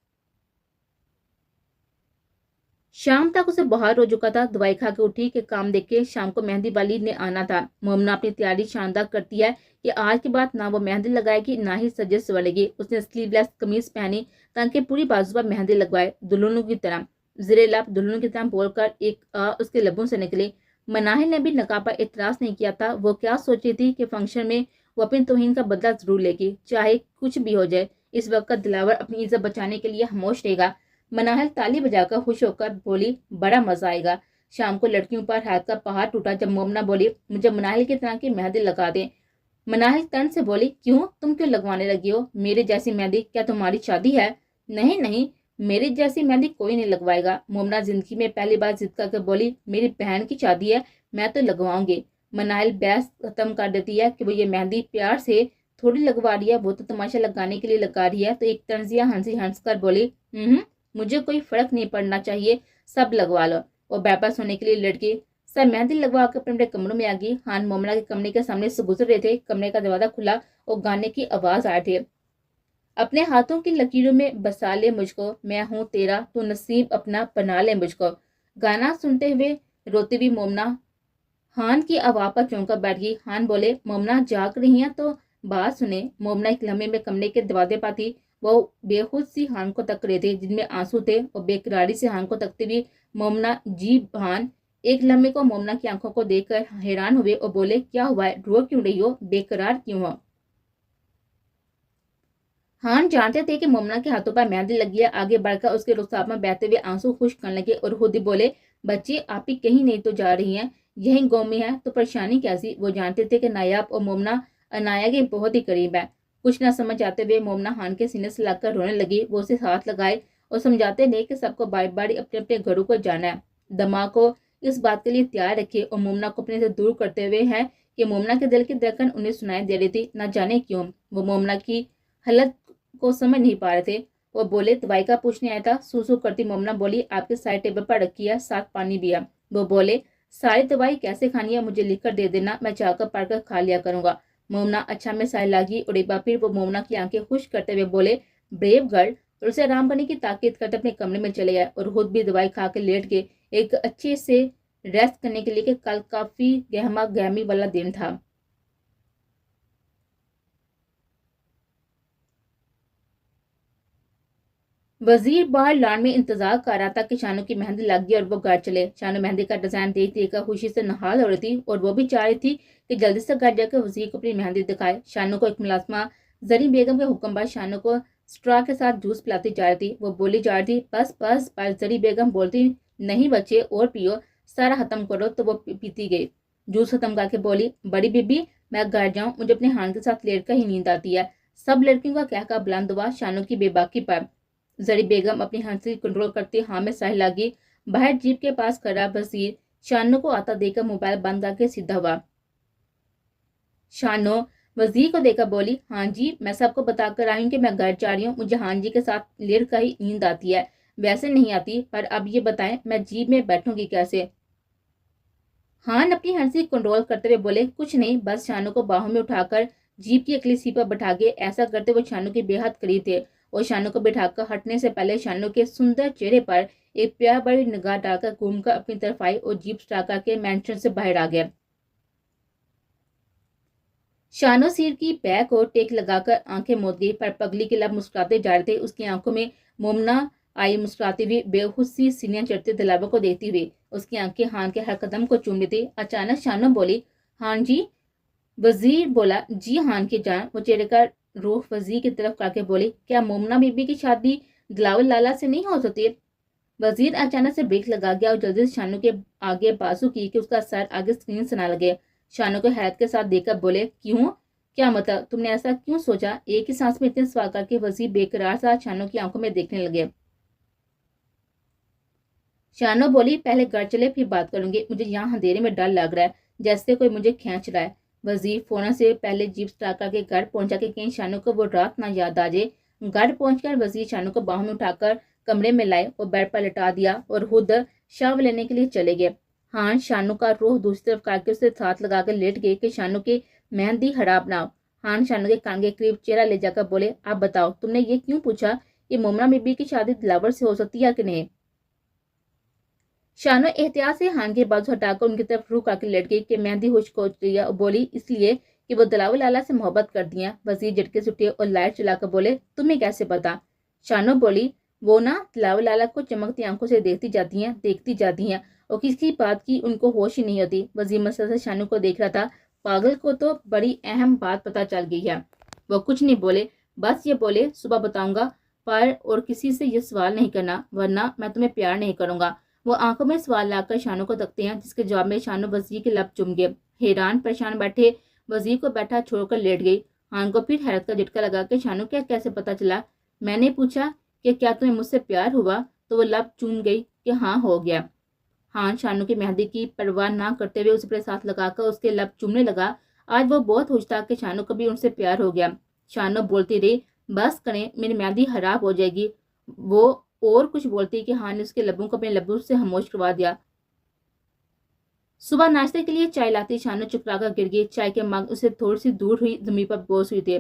शाम तक उसे बुखार हो चुका था। दवाई खा के उठी कि काम देख के शाम को मेहंदी वाली ने आना था। मोमना अपनी तैयारी शानदार करती है कि आज के बाद ना वो मेहंदी लगाएगी ना ही सजे सवरेगी। उसने स्लीवलेस कमीज पहनी ताकि पूरी बाजू पर मेहंदी लगवाए, दुल्हनों की तरह। ज़ेरे लब दुल्हनों की तरह बोलकर एक उसके लबों से निकली। मनाहिल ने भी नकाब पर इतराज नहीं किया था। वो क्या सोच रही थी कि फंक्शन में वो अपनी तौहीन का बदला जरूर लेगी, चाहे कुछ भी हो जाए। इस वक्त दिलावर अपनी इज्जत बचाने के लिए खामोश रहेगा। मनाहिल ताली बजाकर खुश होकर बोली, बड़ा मजा आएगा। शाम को लड़कियों पर हाथ का पहाड़ टूटा जब मोमना बोली, मुझे मनाहिल की तरह की मेहंदी लगा दे। मनाहिल तन से बोली, क्यों, तुम क्यों लगवाने लगी हो? मेरी जैसी मेहंदी क्या तुम्हारी शादी है? नहीं नहीं, मेरी जैसी मेहंदी कोई नहीं लगवाएगा। मोमना जिंदगी में पहली बार जिद करके बोली, मेरी बहन की शादी है, मैं तो लगवाऊंगी। मनाहिल बहस खत्म कर देती है कि वो ये मेहंदी प्यार से थोड़ी लगवा रही है, वो तो तमाशा लगाने के लिए लगा रही है। तो एक तंजिया हंसी हंस कर बोली, मुझे कोई फर्क नहीं पड़ना चाहिए, सब लगवा लो। और वापस होने के लिए लड़की सब मेहंदी लगवा कर अपने कमरों में आ गई। हान मोमना के कमरे के सामने से गुजर रहे थे। कमरे का दरवाजा खुला और गाने की आवाज आ रही थी। अपने हाथों की लकीरों में बसा ले मुझको, मैं हूँ तेरा, तू नसीब अपना बना ले मुझको। गाना सुनते हुए रोती हुई मोमना हान की आवाज पर चौंक बैठ गई। हान बोले, मोमना जाग रही है तो बात सुने। मोमना एक लम्हे में कमरे के दरवाजे पर थी। वो बेखुद सी हान को तक रहे थे जिनमें आंसू थे और बेकरारी से हान को तकते हुए मोमना, जी हान। एक लम्हे को मोमना की आंखों को देखकर हैरान हुए और बोले, क्या हुआ है, रो क्यों रही हो, बेकरार क्यों हो? हान जानते थे कि मोमना के हाथों पर मेहंदी लगी है। आगे बढ़कर उसके रुखसार में बहते हुए आंसू खुश करने लगे और खुद ही बोले, बच्ची आप ही कहीं नहीं तो जा रही हैं, यही गाँव में है तो परेशानी कैसी। वो जानते थे कि नायाब और मोमना अनाया के बहुत ही करीब है। कुछ न समझ आते हुए मोमना हान के सीने से लगकर रोने लगी। वो उसे हाथ लगाए और समझाते नहीं कि सबको बारी बारी अपने अपने घरों को जाना है। दिमाग को इस बात के लिए तैयार रखे और मोमना को अपने से दूर करते हुए हैं कि मोमना के दिल की धड़कन उन्हें सुनाई दे रही थी। न जाने क्यों वो मोमना की हालत को समझ नहीं पा रहे थे। वो बोले, दवाई का पूछने आया था। सूसू करती मोमना बोली, आपके साइड टेबल पर रखी है, साथ पानी भी है। वो बोले, सारी दवाई कैसे खानी है, मुझे लिख कर दे देना, मैं चाहकर पढ़कर खा लिया करूंगा। मोमना अच्छा में साय लागी और एक बार फिर वो मोमना की आंखें खुश करते हुए बोले, ब्रेव गर्ल। और उसे आराम करने की ताकीद करते अपने कमरे में चले गए और खुद भी दवाई खा के लेट गए, एक अच्छे से रेस्ट करने के लिए कि कल काफी गहमा गहमी वाला दिन था। वजीर बाहर लॉन में इंतजार कर रहा था कि शानू की मेहंदी लग गई और वो घर चले। शानू मेहंदी का डिजाइन देख देख कर खुशी से नहाल हो रही थी और वो भी चाह रही थी कि जल्दी से घर जाकर वजीर को अपनी मेहंदी दिखाए। शानू को एक मुलाजमा زری بیگم کے حکم پر شانو کو اسٹرا کے ساتھ جوس پلاتی جا رہی تھی. وہ بولی جا رہی تھی بس بس. پر زری بیگم بولتی نہیں بچے اور پیو, سارا ختم کرو. تو وہ پیتی گئی. جوس ختم کر کے بولی بڑی بی بی میں گھر جاؤں, مجھے اپنے ہان کے ساتھ لیٹ کر ہی نیند آتی ہے. سب لڑکیوں کا کہہ کر بلند ہوا شانو کی بے باکی پر. زری بیگم اپنی ہنسی کنٹرول کرتی ہاں میں ساحل لگی. باہر جیپ کے پاس کھڑا وزیر شانو کو آتا دیکھ کر موبائل بند کر کے سیدھا ہوا. شانو وزیر کو دیکھ کر بولی ہاں جی میں سب کو بتا کر آئی ہوں کہ میں گھر جا رہی ہوں, مجھے ہاں جی کے ساتھ لیٹ کر ہی نیند آتی ہے, ویسے نہیں آتی. پر اب یہ بتائیں میں جیپ میں بیٹھوں گی کیسے؟ ہان اپنی ہنسی کنٹرول کرتے ہوئے بولے کچھ نہیں, بس شانو کو باہوں میں اٹھا کر جیپ کی اگلی سیٹ پر بٹھا گئے. ایسا کرتے وہ شانو کے بے حد قریب تھے اور شانو کو بٹھا کر ہٹنے سے پہلے شانو کے سندر چہرے پر ایک پیار بڑی نگاہ ڈال کر گھوم کر اپنی طرف آئی اور جیپ سٹارٹ کر کے مینشن سے باہر آ گیا. شانو سیٹ کی بیک اور ٹیک لگا کر آنکھیں موند گئی, پر پگلی کے لب مسکراتے جا رہے تھے. اس کی آنکھوں میں مومنا آئی مسکراتی ہوئی بے ہوش سی سینیاں چڑھتے دلاور کو دیکھتی ہوئی. اس کی آنکھیں ہان کے ہر قدم کو چوم رہی تھی. اچانک شانو بولی ہان جی. وزیر بولا جی ہان کی جان. وہ چہرے کا روح وزیر کی طرف کر کے بولی کیا مومنا بی بی کی شادی دلاور لالا سے نہیں ہو سکتی؟ وزیر اچانک سے بریک لگا گیا اور جلدی سے شانو کے آگے بازو کی کہ اس کا سر آگے اسکرین سے نہ لگے. شانو کو حیرت کے ساتھ دیکھ کر بولے کیوں؟ کیا مطلب تم نے ایسا کیوں سوچا؟ ایک ہی سانس میں اتنے سوال کر کے وزیر بے قرار سا شانو کی آنکھوں میں دیکھنے لگے. شانو بولی پہلے گھر چلے پھر بات کروں گی, مجھے یہاں اندھیرے میں ڈر لگ رہا ہے جیسے کوئی مجھے کھینچ رہا ہے. وزیر فوراً سے پہلے جیپ سٹارٹ کر کے گھر پہنچا کہ کہیں شانو کو وہ رات نہ یاد آ جائے. گھر پہنچ کر وزیر شانو کو باہوں میں اٹھا کر کمرے میں لائے اور بیڈ پر لٹا دیا اور خود شاور لینے کے لیے چلے گئے. ہاں شانو کا روح دوسری طرف کر کے اسے ساتھ لگا کر لیٹ گئے کہ شانو کی مہندی خراب نہ ہو. ہان شانو کے کان کے قریب چہرہ لے جا کر بولے آپ بتاؤ تم نے یہ کیوں پوچھا کہ مومنا بی بی کی شادی دلاور سے ہو سکتی ہے کہ نہیں؟ شانو احتیاط سے ہان کے بازو ہٹا کر ان کی طرف روح کر کے لیٹ گئی کہ مہندی ہوش کھوج رہی ہے اور بولی اس لیے کہ وہ دلاور لالا سے محبت کرتی ہیں. وزیر جھٹکے سے اٹھے اور لائٹ چلا کر بولے تمہیں کیسے پتا؟ شانو بولی وہ نا دلاور لالا کو چمکتی آنکھوں سے دیکھتی جاتی ہیں اور کسی بات کی ان کو ہوش ہی نہیں ہوتی. وزیر مسئلہ سے شانو کو دیکھ رہا تھا. پاگل کو تو بڑی اہم بات پتہ چل گئی ہے. وہ کچھ نہیں بولے, بس یہ بولے صبح بتاؤں گا, پر اور کسی سے یہ سوال نہیں کرنا ورنہ میں تمہیں پیار نہیں کروں گا. وہ آنکھوں میں سوال لا کر شانو کو تکتے ہیں جس کے جواب میں شانو وزیر کے لب چوم گئے. حیران پریشان بیٹھے وزیر کو بیٹھا چھوڑ کر لیٹ گئی. ہان کو پھر حیرت کا جھٹکا لگا کہ شانو کیا کیسے پتا چلا؟ میں نے پوچھا کہ کیا تمہیں مجھ سے پیار ہوا تو وہ لب چوم گئی کہ ہاں ہو گیا. ہان شانو کی مہندی کی پرواہ نہ کرتے ہوئے اسے ساتھ لگا کر اس کے لب چومنے لگا. آج وہ بہت خوش تھا کہ شانو کو بھی ان سے پیار ہو گیا. شانو بولتی رہی بس کریں میری مہندی خراب ہو جائے گی. وہ اور کچھ بولتی کہ ہان نے اس کے لبوں کو اپنے لبوں سے خاموش کروا دیا. صبح ناشتے کے لیے چائے لاتی شانو چکرا کر گر گئی. چائے کے مگ اسے تھوڑی سی دور ہوئی زمین پر بوس ہوئی تھے.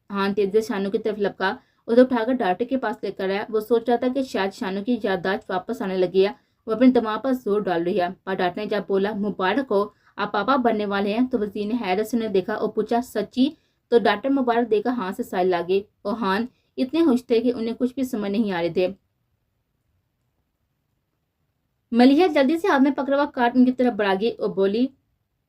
ہان تیزی سے شانو کی طرف لپکا, اسے اٹھا کر ڈاکٹر کے پاس لے کر آیا. وہ سوچ رہا تھا کہ شاید شانو کی یادداشت واپس آنے لگی ہے, وہ اپنے دماغ پر زور ڈال رہی ہے. پر ڈاکٹر نے جب بولا مبارک ہو آپ پاپا بننے والے ہیں تو وزیر نے حیرت سے انہیں دیکھا اور پوچھا سچی؟ تو ڈاکٹر مبارک دے کر ہان سے سائل لاگے اور ہان اتنے خوش تھے کہ انہیں کچھ بھی سمجھ نہیں آ رہے تھے. ملیحہ جلدی سے ہاتھ میں پکڑا ہوا کارڈ ان کی طرف بڑھا گئی اور بولی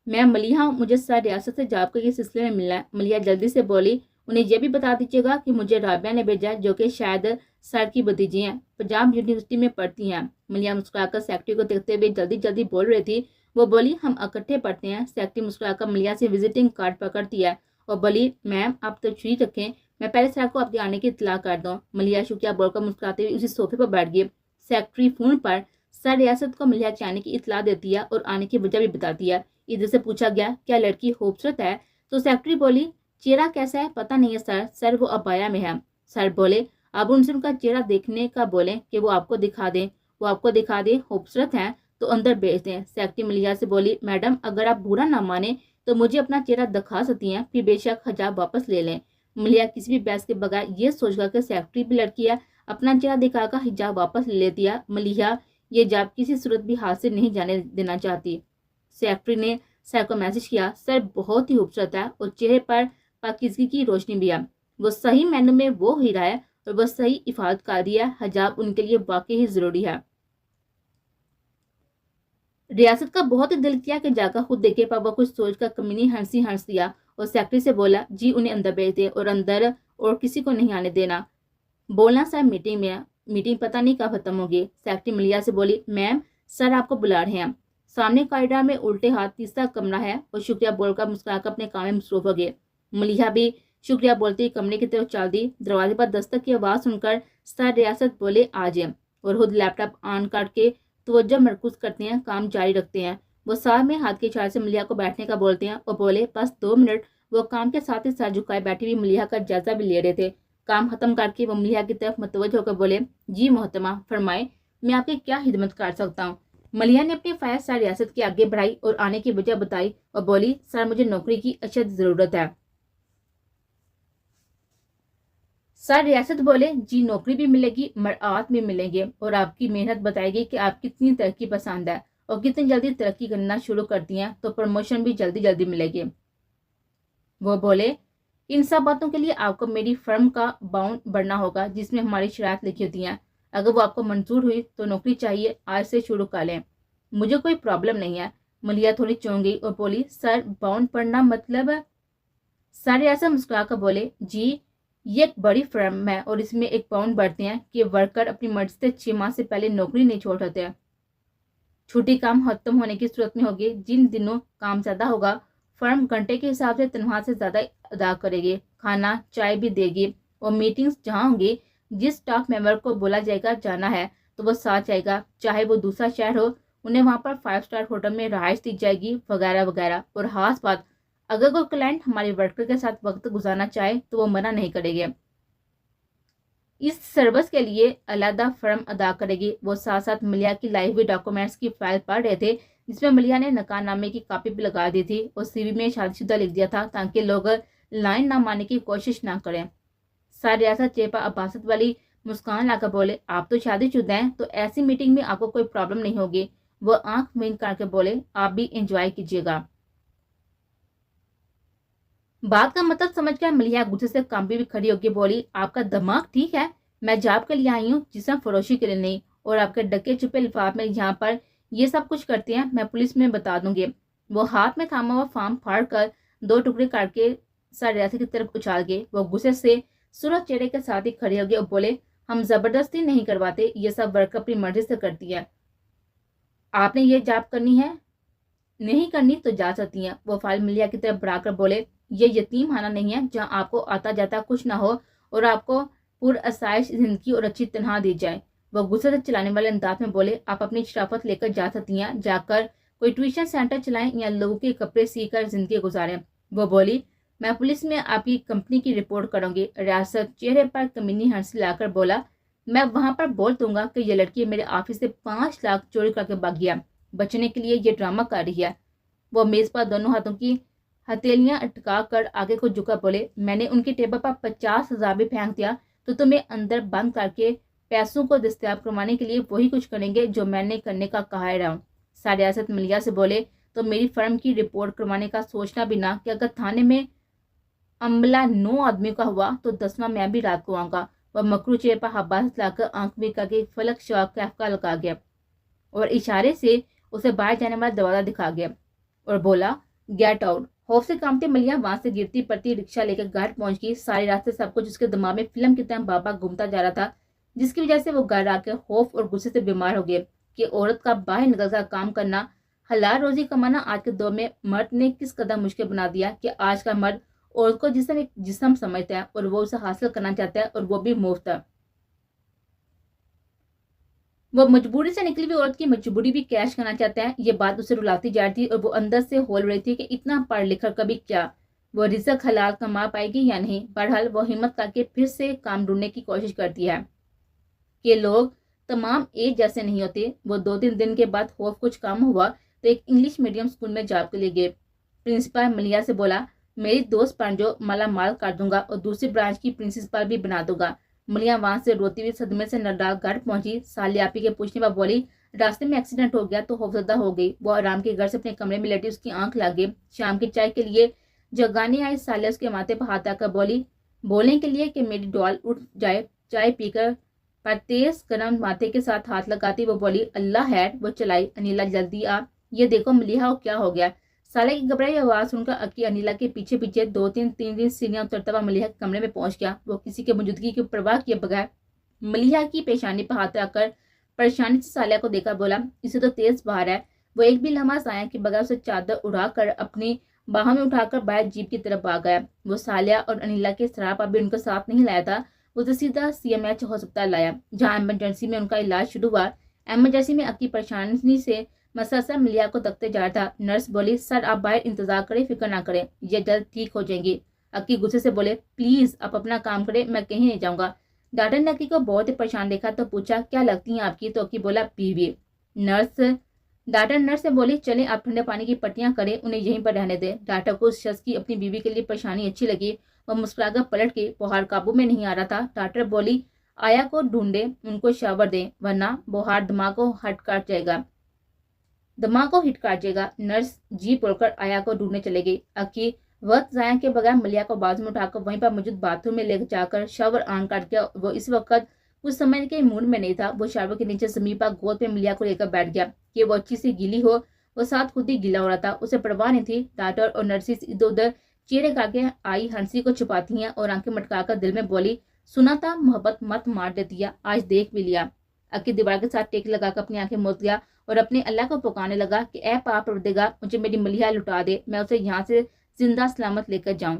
میں ملیحہ ہوں, مجھے سر ریاست سے جاب کے سلسلے میں ملنا ہے. ملیحہ جلدی سے بولی انہیں یہ بھی بتا دیجیے گا کہ مجھے رابعہ نے بھیجا جو کہ شاید سر کی بھتیجی ہیں, پنجاب یونیورسٹی میں پڑھتی ہیں. ملیحہ مسکرا کر سیکرٹری کو دیکھتے ہوئے جلدی جلدی بول رہی تھی. وہ بولی ہم اکٹھے پڑھتے ہیں. سیکرٹری مسکرا کر ملیحہ سے وزٹنگ کارڈ پکڑتی ہے اور بولی میم آپ تشریف رکھیں, میں پہلے سر کو اپنے آنے کی اطلاع کر دوں. ملیحہ شکریہ بول کر مسکراتے ہوئے اسی صوفے پر بیٹھ گئی. سیکرٹری فون پر سر ریاست کو ملیحہ کے آنے کی اطلاع دیتی ہے اور آنے کی وجہ بھی بتاتی ہے. ادھر سے پوچھا گیا کیا لڑکی خوبصورت ہے تو سیکرٹری بولی چہرہ کیسا ہے پتہ نہیں ہے سر. سر وہ ابایا میں ہے. سر بولے اب ان سے ان کا چہرہ دیکھنے کا بولیں کہ وہ آپ کو دکھا دیں. وہ آپ کو دکھا دیں خوبصورت ہیں تو اندر بھیج دیں. سیکرٹری ملیحہ سے بولی میڈم اگر آپ برا نہ مانیں تو مجھے اپنا چہرہ دکھا سکتی ہیں, پھر بے شک حجاب واپس لے لیں. ملیحہ کسی بھی بحث کے بغیر یہ سوچ کر کہ سیکرٹری بھی لڑکی ہے اپنا چہرہ دکھا کر حجاب واپس لے لیتی ہے. ملیحہ یہ جاب کسی صورت بھی ہاتھ سے نہیں جانے دینا چاہتی. سیکرٹری نے سر کو میسج کیا سر بہت ہی خوبصورت ہے اور چہرے پر پاکیزگی کی روشنی بھی ہے. وہ صحیح معنوں میں وہ ہیرا ہے اور وہ صحیح حفاظت کاری ہے. حجاب ان کے لیے واقعی ہی ضروری ہے. ریاست کا بہت ہی دل کیا کہ جا کر خود دیکھے, پر وہ کچھ سوچ کر کمینی ہنس دیا اور سیکرٹری سے بولا جی انہیں اندر بھیج دے اور اندر اور کسی کو نہیں آنے دینا. بولنا صاحب میٹنگ میں. میٹنگ پتہ نہیں کب ختم ہوگی. سیکرٹری ملیحہ سے بولی میم سر آپ کو بلا رہے ہیں. سامنے کاریڈور میں الٹے ہاتھ تیسرا کمرہ ہے اور شکریہ بول کر مسکرا کر اپنے کام میں مصروف ہو گئے. ملیحہ بھی شکریہ بولتی کمرے کی طرف چل دی. دروازے پر دستک کی آواز سن کر سر ریاست بولے آ جائیں اور خود لیپ ٹاپ آن کر کے توجہ مرکوز کرتے ہیں, کام جاری رکھتے ہیں. وہ ساتھ میں ہاتھ کے اشارے سے ملیحہ کو بیٹھنے کا بولتے ہیں اور بولے بس 2 منٹ. وہ کام کے ساتھ ہی سر جھکائے بیٹھی ہوئی ملیحہ کا جائزہ بھی لے رہے تھے. کام ختم کر کے وہ ملیحہ کی طرف متوجہ ہو کر بولے جی محترمہ فرمائے میں آپ کی کیا خدمت کر سکتا ہوں. ملیحہ نے اپنی فائل سر ریاست کے آگے بڑھائی اور آنے کی وجہ بتائی اور بولی سر مجھے نوکری کی اشد ضرورت ہے. سر ریاست بولے جی نوکری بھی ملے گی, مراعات بھی ملیں گے اور آپ کی محنت بتائے گی کہ آپ کتنی ترقی پسند ہے اور کتنی جلدی ترقی کرنا شروع کرتی ہیں تو پروموشن بھی جلدی جلدی ملے گی. وہ بولے ان سب باتوں کے لیے آپ کو میری فرم کا باؤنڈ بڑھنا ہوگا جس میں ہماری شرائط لکھی ہوتی ہیں. اگر وہ آپ کو منظور ہوئی تو نوکری چاہیے آج سے شروع کر لیں. مجھے کوئی پرابلم نہیں ہے. ملیحہ تھوڑی چونک گئی اور بولی سر باؤنڈ بڑھنا مطلب. سر ریاست مسکرا کر بولے جی یہ ایک بڑی فرم ہے اور اس میں ایک باؤنڈ بڑھتے ہیں کہ ورکر اپنی مرضی سے 6 ماہ سے پہلے نوکری نہیں چھوڑ سکتے. چھٹی کام ختم ہونے کی صورت میں ہوگی. جن دنوں کام زیادہ ہوگا فرم گھنٹے کے حساب سے تنخواہ سے زیادہ ادا کرے گی. کھانا چائے بھی دے گی اور میٹنگز جہاں ہوں گی جس سٹاف ممبر کو بولا جائے گا جانا ہے تو وہ ساتھ جائے گا, چاہے وہ دوسرا شہر ہو. انہیں وہاں پر 5 اسٹار ہوٹل میں رہائش دی جائے گی وغیرہ وغیرہ. اور خاص بات اگر کوئی کلائنٹ ہمارے ورکر کے ساتھ وقت گزارنا چاہے تو وہ منع نہیں کرے گی. اس سروس کے لیے علیحدہ فرم ادا کرے گی. وہ ساتھ ساتھ ملیحہ کی لائی ہوئی ڈاکومنٹس کی فائل پڑھ رہے تھے جس میں ملیحہ نے نکاح نامے کی کاپی بھی لگا دی تھی اور سی وی میں شادی شدہ لکھ دیا تھا تاکہ لوگ لائن نہ ماننے کی کوشش نہ کریں. سر ریاست چیپا عباست والی مسکان لا کر بولے آپ تو شادی شدہ ہیں تو ایسی میٹنگ میں آپ کو کوئی پرابلم نہیں ہوگی. وہ آنکھ ونک کر کے بولے آپ بھی انجوائے کیجیے گا. بات کا مطلب سمجھ کر ملیحہ غصے سے کانپی بھی کھڑی ہو کے بولی آپ کا دماغ ٹھیک ہے. میں جاب کے لیے آئی ہوں جسم فروشی کے لیے نہیں. اور آپ کے ڈکے چھپے لفاف میں یہاں پر یہ سب کچھ کرتے ہیں میں پولیس میں بتا دوں گی. وہ ہاتھ میں تھاما ہوا فارم پھاڑ کر 2 ٹکڑے کر کے سر ریاست کی طرف اچھال گئے. وہ غصے سے سرخ چہرے کے ساتھ ہی کھڑے ہو گئے اور بولے ہم زبردستی نہیں کرواتے, یہ سب ورک اپنی مرضی سے کرتی ہے. آپ نے یہ جاب کرنی ہے نہیں کرنی تو جا سکتی ہیں. وہ فائل ملیحہ کی طرف بڑھا کر بولے یہ یتیم خانہ نہیں ہے جہاں آپ کو آتا جاتا کچھ نہ ہو اور آپ کو پر آسائش زندگی اور اچھی تنخواہ دی جائے. وہ غصے سے چلانے والے انداز میں بولے آپ اپنی شرافت لے کر جا سکتی ہیں, جا کر کوئی ٹیوشن سینٹر چلائیں یا لوگوں کے کپڑے سی کر زندگی گزاریں. وہ بولی میں پولیس میں آپ کی کمپنی کی رپورٹ کروں گی. ریاست چہرے پر کمینی ہنسی لا کر بولا میں وہاں پر بول دوں گا کہ یہ لڑکی میرے آفس سے 5 لاکھ چوری کر کے بھاگ گیا. بچنے کے لیے یہ ڈرامہ کر رہی ہے. وہ میز پر دونوں ہاتھوں کی ہتھیلیاں اٹکا کر آگے کو جھکا بولے میں نے ان کی ٹیبل پر 50,000 بھی پھینک دیا تو تمہیں اندر بند کر کے پیسوں کو دستیاب کروانے کے لیے وہی کچھ کریں گے جو میں نے کرنے کا کہا رہا ہوں. سر ریاست ملیحہ سے بولے تو میری فرم کی رپورٹ کروانے کا سوچنا بھی نہ کہ اگر تھانے میں عملہ 9 آدمیوں کا ہوا تو 10واں میں بھی رات کو آؤں گا. وہ مکرو چہرے پر حباس لا کر آنکھ بھی کر کے فلک شاہ کیف کا لگا گیا اور اشارے سے اسے باہر جانے والا دروازہ دکھا گیا اور بولا گیٹ آؤٹ. خوف سے کامتے ملیحہ وہاں سے گرتی پڑتی رکشہ لے کر گھر پہنچ گئی. سارے راستے سب کچھ اس کے دماغ میں فلم کی طرح بابا گھومتا جا رہا تھا جس کی وجہ سے وہ گھر آ کے خوف اور غصے سے بیمار ہو گئے کہ عورت کا باہر نکل کر کام کرنا حلال روزی کمانا آج کے دور میں مرد نے کس قدر مشکل بنا دیا کہ آج کا مرد عورت کو جسم ایک جسم سمجھتا ہے اور وہ اسے حاصل کرنا چاہتا ہے اور وہ بھی مفت. وہ مجبوری سے نکلی ہوئی عورت کی مجبوری بھی کیش کرنا چاہتا ہے. یہ بات اسے رلاتی جا رہی تھی اور وہ اندر سے ہول رہی تھی کہ اتنا پڑھ لکھ کر کبھی کیا وہ رزق حلال کما پائے گی یا نہیں. بہرحال وہ ہمت کر کے پھر سے کام ڈھونڈنے کی کوشش کرتی ہے کہ لوگ تمام ایک جیسے نہیں ہوتے. وہ 2-3 دن کے بعد خوف کچھ کم ہوا تو ایک انگلش میڈیم اسکول میں جاب کے لیے گئے. پرنسپل ملیحہ سے بولا میری دوست پانجو مالا مال کر دوں گا اور دوسری برانچ کی پرنسپل بھی بنا دوں گا. ملیحہ وہاں سے روتی ہوئی صدمے سے نڈال گھر پہنچی. سالیاپی کے پوچھنے پر بولی راستے میں ایکسیڈنٹ ہو گیا تو خوفزدہ ہو گئی. وہ آرام کے گھر سے اپنے کمرے میں لیٹی اس کی آنکھ لگ گئی. شام کی چائے کے لیے جگانے آئی سالیہ اس کے ماتھے پر ہاتھ آ کر بولی بولنے کے لیے کہ میری ڈال اٹھ جائے. چائے پی کر پر تیز گرم ماتھے کے ساتھ ہاتھ لگاتی وہ بولی اللہ خیر. وہ چلائی انیلا جلدی آ, یہ دیکھو ملیحہ کیا ہو گیا. साले की घबराई आवाज सुनकर अक्की अनिला के पीछे पीछे तीन दिन सीढ़ियां उतरता हुआ मलिहा के कमरे में पहुंच गया। वो किसी के मौजूदगी की परवाह किए बगैर मलिहा की पेशानी पर हाथ रखकर परेशानी से सालिया को देखकर बोला, इसे तो तेज बाहर है। वो एक भी लम्हा साया के बगैर उसे चादर उड़ाकर अपनी बाहों में उठाकर बाहर जीप की तरफ भाग गया। वो सालिया और अनिला के सरापा भी उनके साथ नहीं लाया था, वो तो सीधा CMH अस्पताल लाया, जहाँ इमरजेंसी में उनका इलाज शुरू हुआ। इमरजेंसी में अक्की परेशानी से मसलसल मलिहा को तकते जा रहा था। नर्स बोली, सर आप बाहर इंतजार करें, फिक्र ना करें, ये जल्द ठीक हो जाएंगी। अक्की गुस्से से बोले, प्लीज आप अपना काम करें, मैं कहीं नहीं जाऊंगा। डॉक्टर ने अक्की को बहुत ही परेशान देखा तो पूछा, क्या लगती है आपकी? तो अक्की बोला, बीवी। डॉक्टर नर्स से बोली, चलें आप ठंडे पानी की पट्टियां करें, उन्हें यहीं पर रहने दें। डॉक्टर को उस शख्स की अपनी बीवी के लिए परेशानी अच्छी लगी। वह मुस्कुराकर पलट के बुखार काबू में नहीं आ रहा था। डॉक्टर बोली, आया को ढूंढे, उनको शावर दें, वरना बुखार दिमाग को हिट काट जाएगा। नर्स जी बोलकर आया को ढूंढने चले गई। अक्की वक्त जाया के बगैर मलिया को बाजू में उठाकर वहीं पर मौजूद बाथरूम में ले जाकर शावर ऑन कर दिया। वो इस वक्त कुछ समय के मूड में नहीं था। वो शावर के नीचे जमीन पर गोद पे मलिया को लेकर बैठ गया कि वो अच्छी सी गीली हो। वो साथ खुद ही गीला हो रहा था, उसे परवाह नहीं थी। डॉक्टर और नर्सिस इधर उधर चेहरे करके आई हंसी को छुपाती हैं और आंखें मटकाकर दिल में बोली, सुना था मोहब्बत मत मार देती है, आज देख भी लिया। अक्की दीवार के साथ टेक लगाकर अपनी आंखें मूंद गया और अपने अल्लाह को पुकारने लगा कि ऐ पाक परवरदिगार, मुझे मेरी मलिहा लुटा दे, मैं उसे यहाँ से जिंदा सलामत लेकर जाऊं।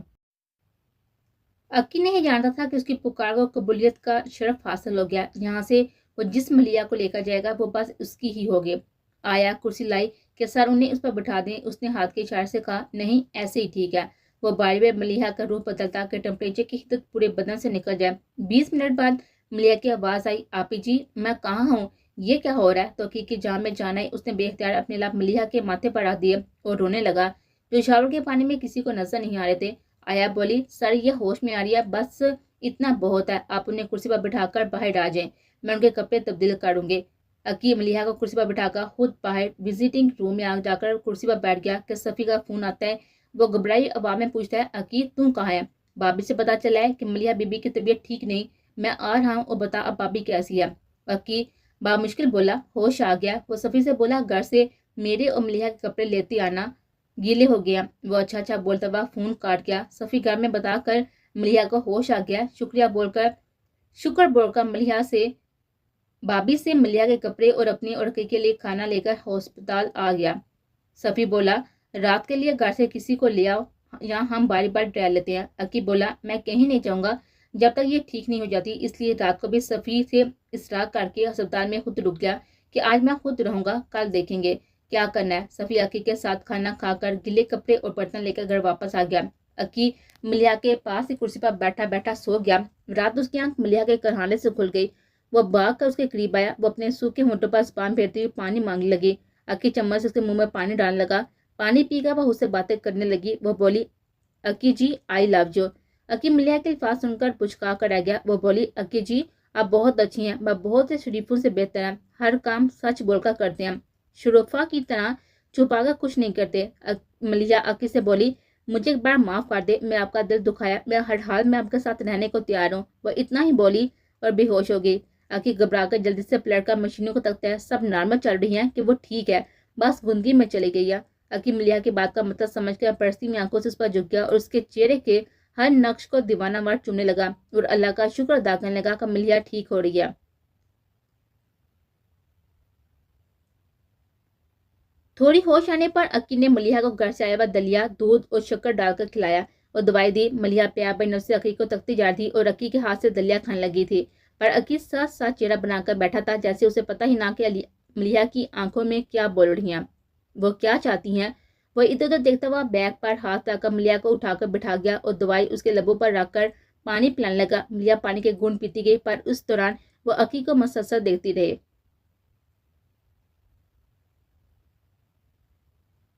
अक्की नहीं जानता था कि उसकी पुकार को कबूलियत का शरफ हासिल हो गया। यहाँ से वो जिस मलिया को लेकर जाएगा वो बस उसकी ही होगी। आया कुर्सी लाई कि सर उन्हें उस पर बिठा दें। उसने हाथ के इशारे से कहा, नहीं ऐसे ही ठीक है। वो बारी में मलिहा का रूप बदलता कि टेम्परेचर की हिद्दत पूरे बदन से निकल जाए। 20 मिनट बाद मलिहा की आवाज आई, आपी जी मैं कहाँ हूँ, ये क्या हो रहा है? तो की जान में जान आई। उसने बेख्तियार अपने लाभ मलिहा के माथे पर रख दिए और रोने लगा। जो शावर के पानी में किसी को नजर नहीं आ रहे थे। आया बोली, सर ये होश में आ रही है, बस इतना बहुत है, आप उन्हें कुर्सी पर बिठाकर बाहर आ जाएं, मैं उनके कपड़े तब्दील करूंगी। अक्की मलिहा को कुर्सी पर बिठाकर खुद बाहर विजिटिंग रूम में आ जाकर कुर्सी पर बैठ गया कि सफ़ी का फोन आता है। वो घबराई आवाज में पूछता है, अक्की तू कहाँ है? भाभी से पता चला है कि मलिहा बीबी की तबीयत ठीक नहीं, मैं आ रहा हूँ और बता अब भाभी कैसी है। अक्की बामुश्किल बोला, होश आ गया। वो सफ़ी से बोला, घर से मेरे और मलिहा के कपड़े लेते आना, गीले हो गया। वो अच्छा बोलता हुआ फोन काट गया। सफ़ी घर में बताकर मलिहा को होश आ गया। शुक्र बोलकर मलिहा से भाभी से मलिहा के कपड़े और अपने और के लिए खाना लेकर अस्पताल आ गया। सफ़ी बोला, रात के लिए घर से किसी को ले आओ, यहाँ हम बारी बार रह लेते हैं। अक्की बोला, मैं कहीं नहीं जाऊंगा जब तक ये ठीक नहीं हो जाती, इसलिए रात को भी सफ़ी से इसरार करके अस्पताल में खुद रुक गया कि आज मैं खुद रहूंगा, कल देखेंगे क्या करना है। सफ़ी अक्की के साथ खाना खाकर गिले कपड़े और बर्तन लेकर घर वापस आ गया। अक्की मलिहा के पास ही कुर्सी पर बैठा बैठा सो गया। रात उसकी आंख मलिहा के करहाने से खुल गई। वो भाग कर उसके करीब आया। वो अपने सूखे होंठों पर जुबान फेरते हुए पानी मांगने लगी। अक्की चम्मच से उसके मुंह में पानी डालने लगा। पानी पीकर वह उससे बातें करने लगी। वो बोली, अक्की जी आई लव यू। अक्की मलिहा के अल्फाज सुनकर पुचका कर रह गया। वो बोली, अक्की जी आप बहुत अच्छी हैं, वह बहुत से शरीफों से बेहतर हैं, हर काम सच बोलकर करते हैं, शरोफा की तरह छुपाकर कुछ नहीं करते। मलिहा अक्की से बोली, मुझे एक बार माफ कर दे, मैं आपका दिल दुखाया, मैं हर हाल में आपके साथ रहने को तैयार हूँ। वह इतना ही बोली और बेहोश हो गई। अक्की घबराकर जल्दी से पलटकर मशीनों को तकता है, सब नॉर्मल चल रही है कि वो ठीक है, बस गुंदगी में चली गई है। अक्की मलिहा की बात का मतलब समझकर परस्ती में आंखों से उस पर झुक गया और उसके चेहरे के हर नक्श को दीवाना वार चुनने लगा और अल्लाह का शुक्र अदा करने लगा कि मलिहा ठीक हो रही है। थोड़ी होश आने पर अक्की ने मलिहा को घर से आया हुआ दलिया, दूध और शक्कर डालकर खिलाया और दवाई दी। मलिहा प्यार भरी नजर से अक्की को तकती जा रही थी और अक्की के हाथ से दलिया खाने लगी थी, पर अक्की साथ साथ चेहरा बनाकर बैठा था, जैसे उसे पता ही ना कि मलिहा की आंखों में क्या बोल रही हैं, वो क्या चाहती हैं। वह इधर उधर देखता हुआ बैग पर हाथ रखकर मलिहा को उठाकर बिठा गया और दवाई उसके लबों पर रखकर पानी पिलाने लगा। मलिहा पानी के गुण पीती गई, पर उस दौरान वो अक्की को मुसलसल देखती रही।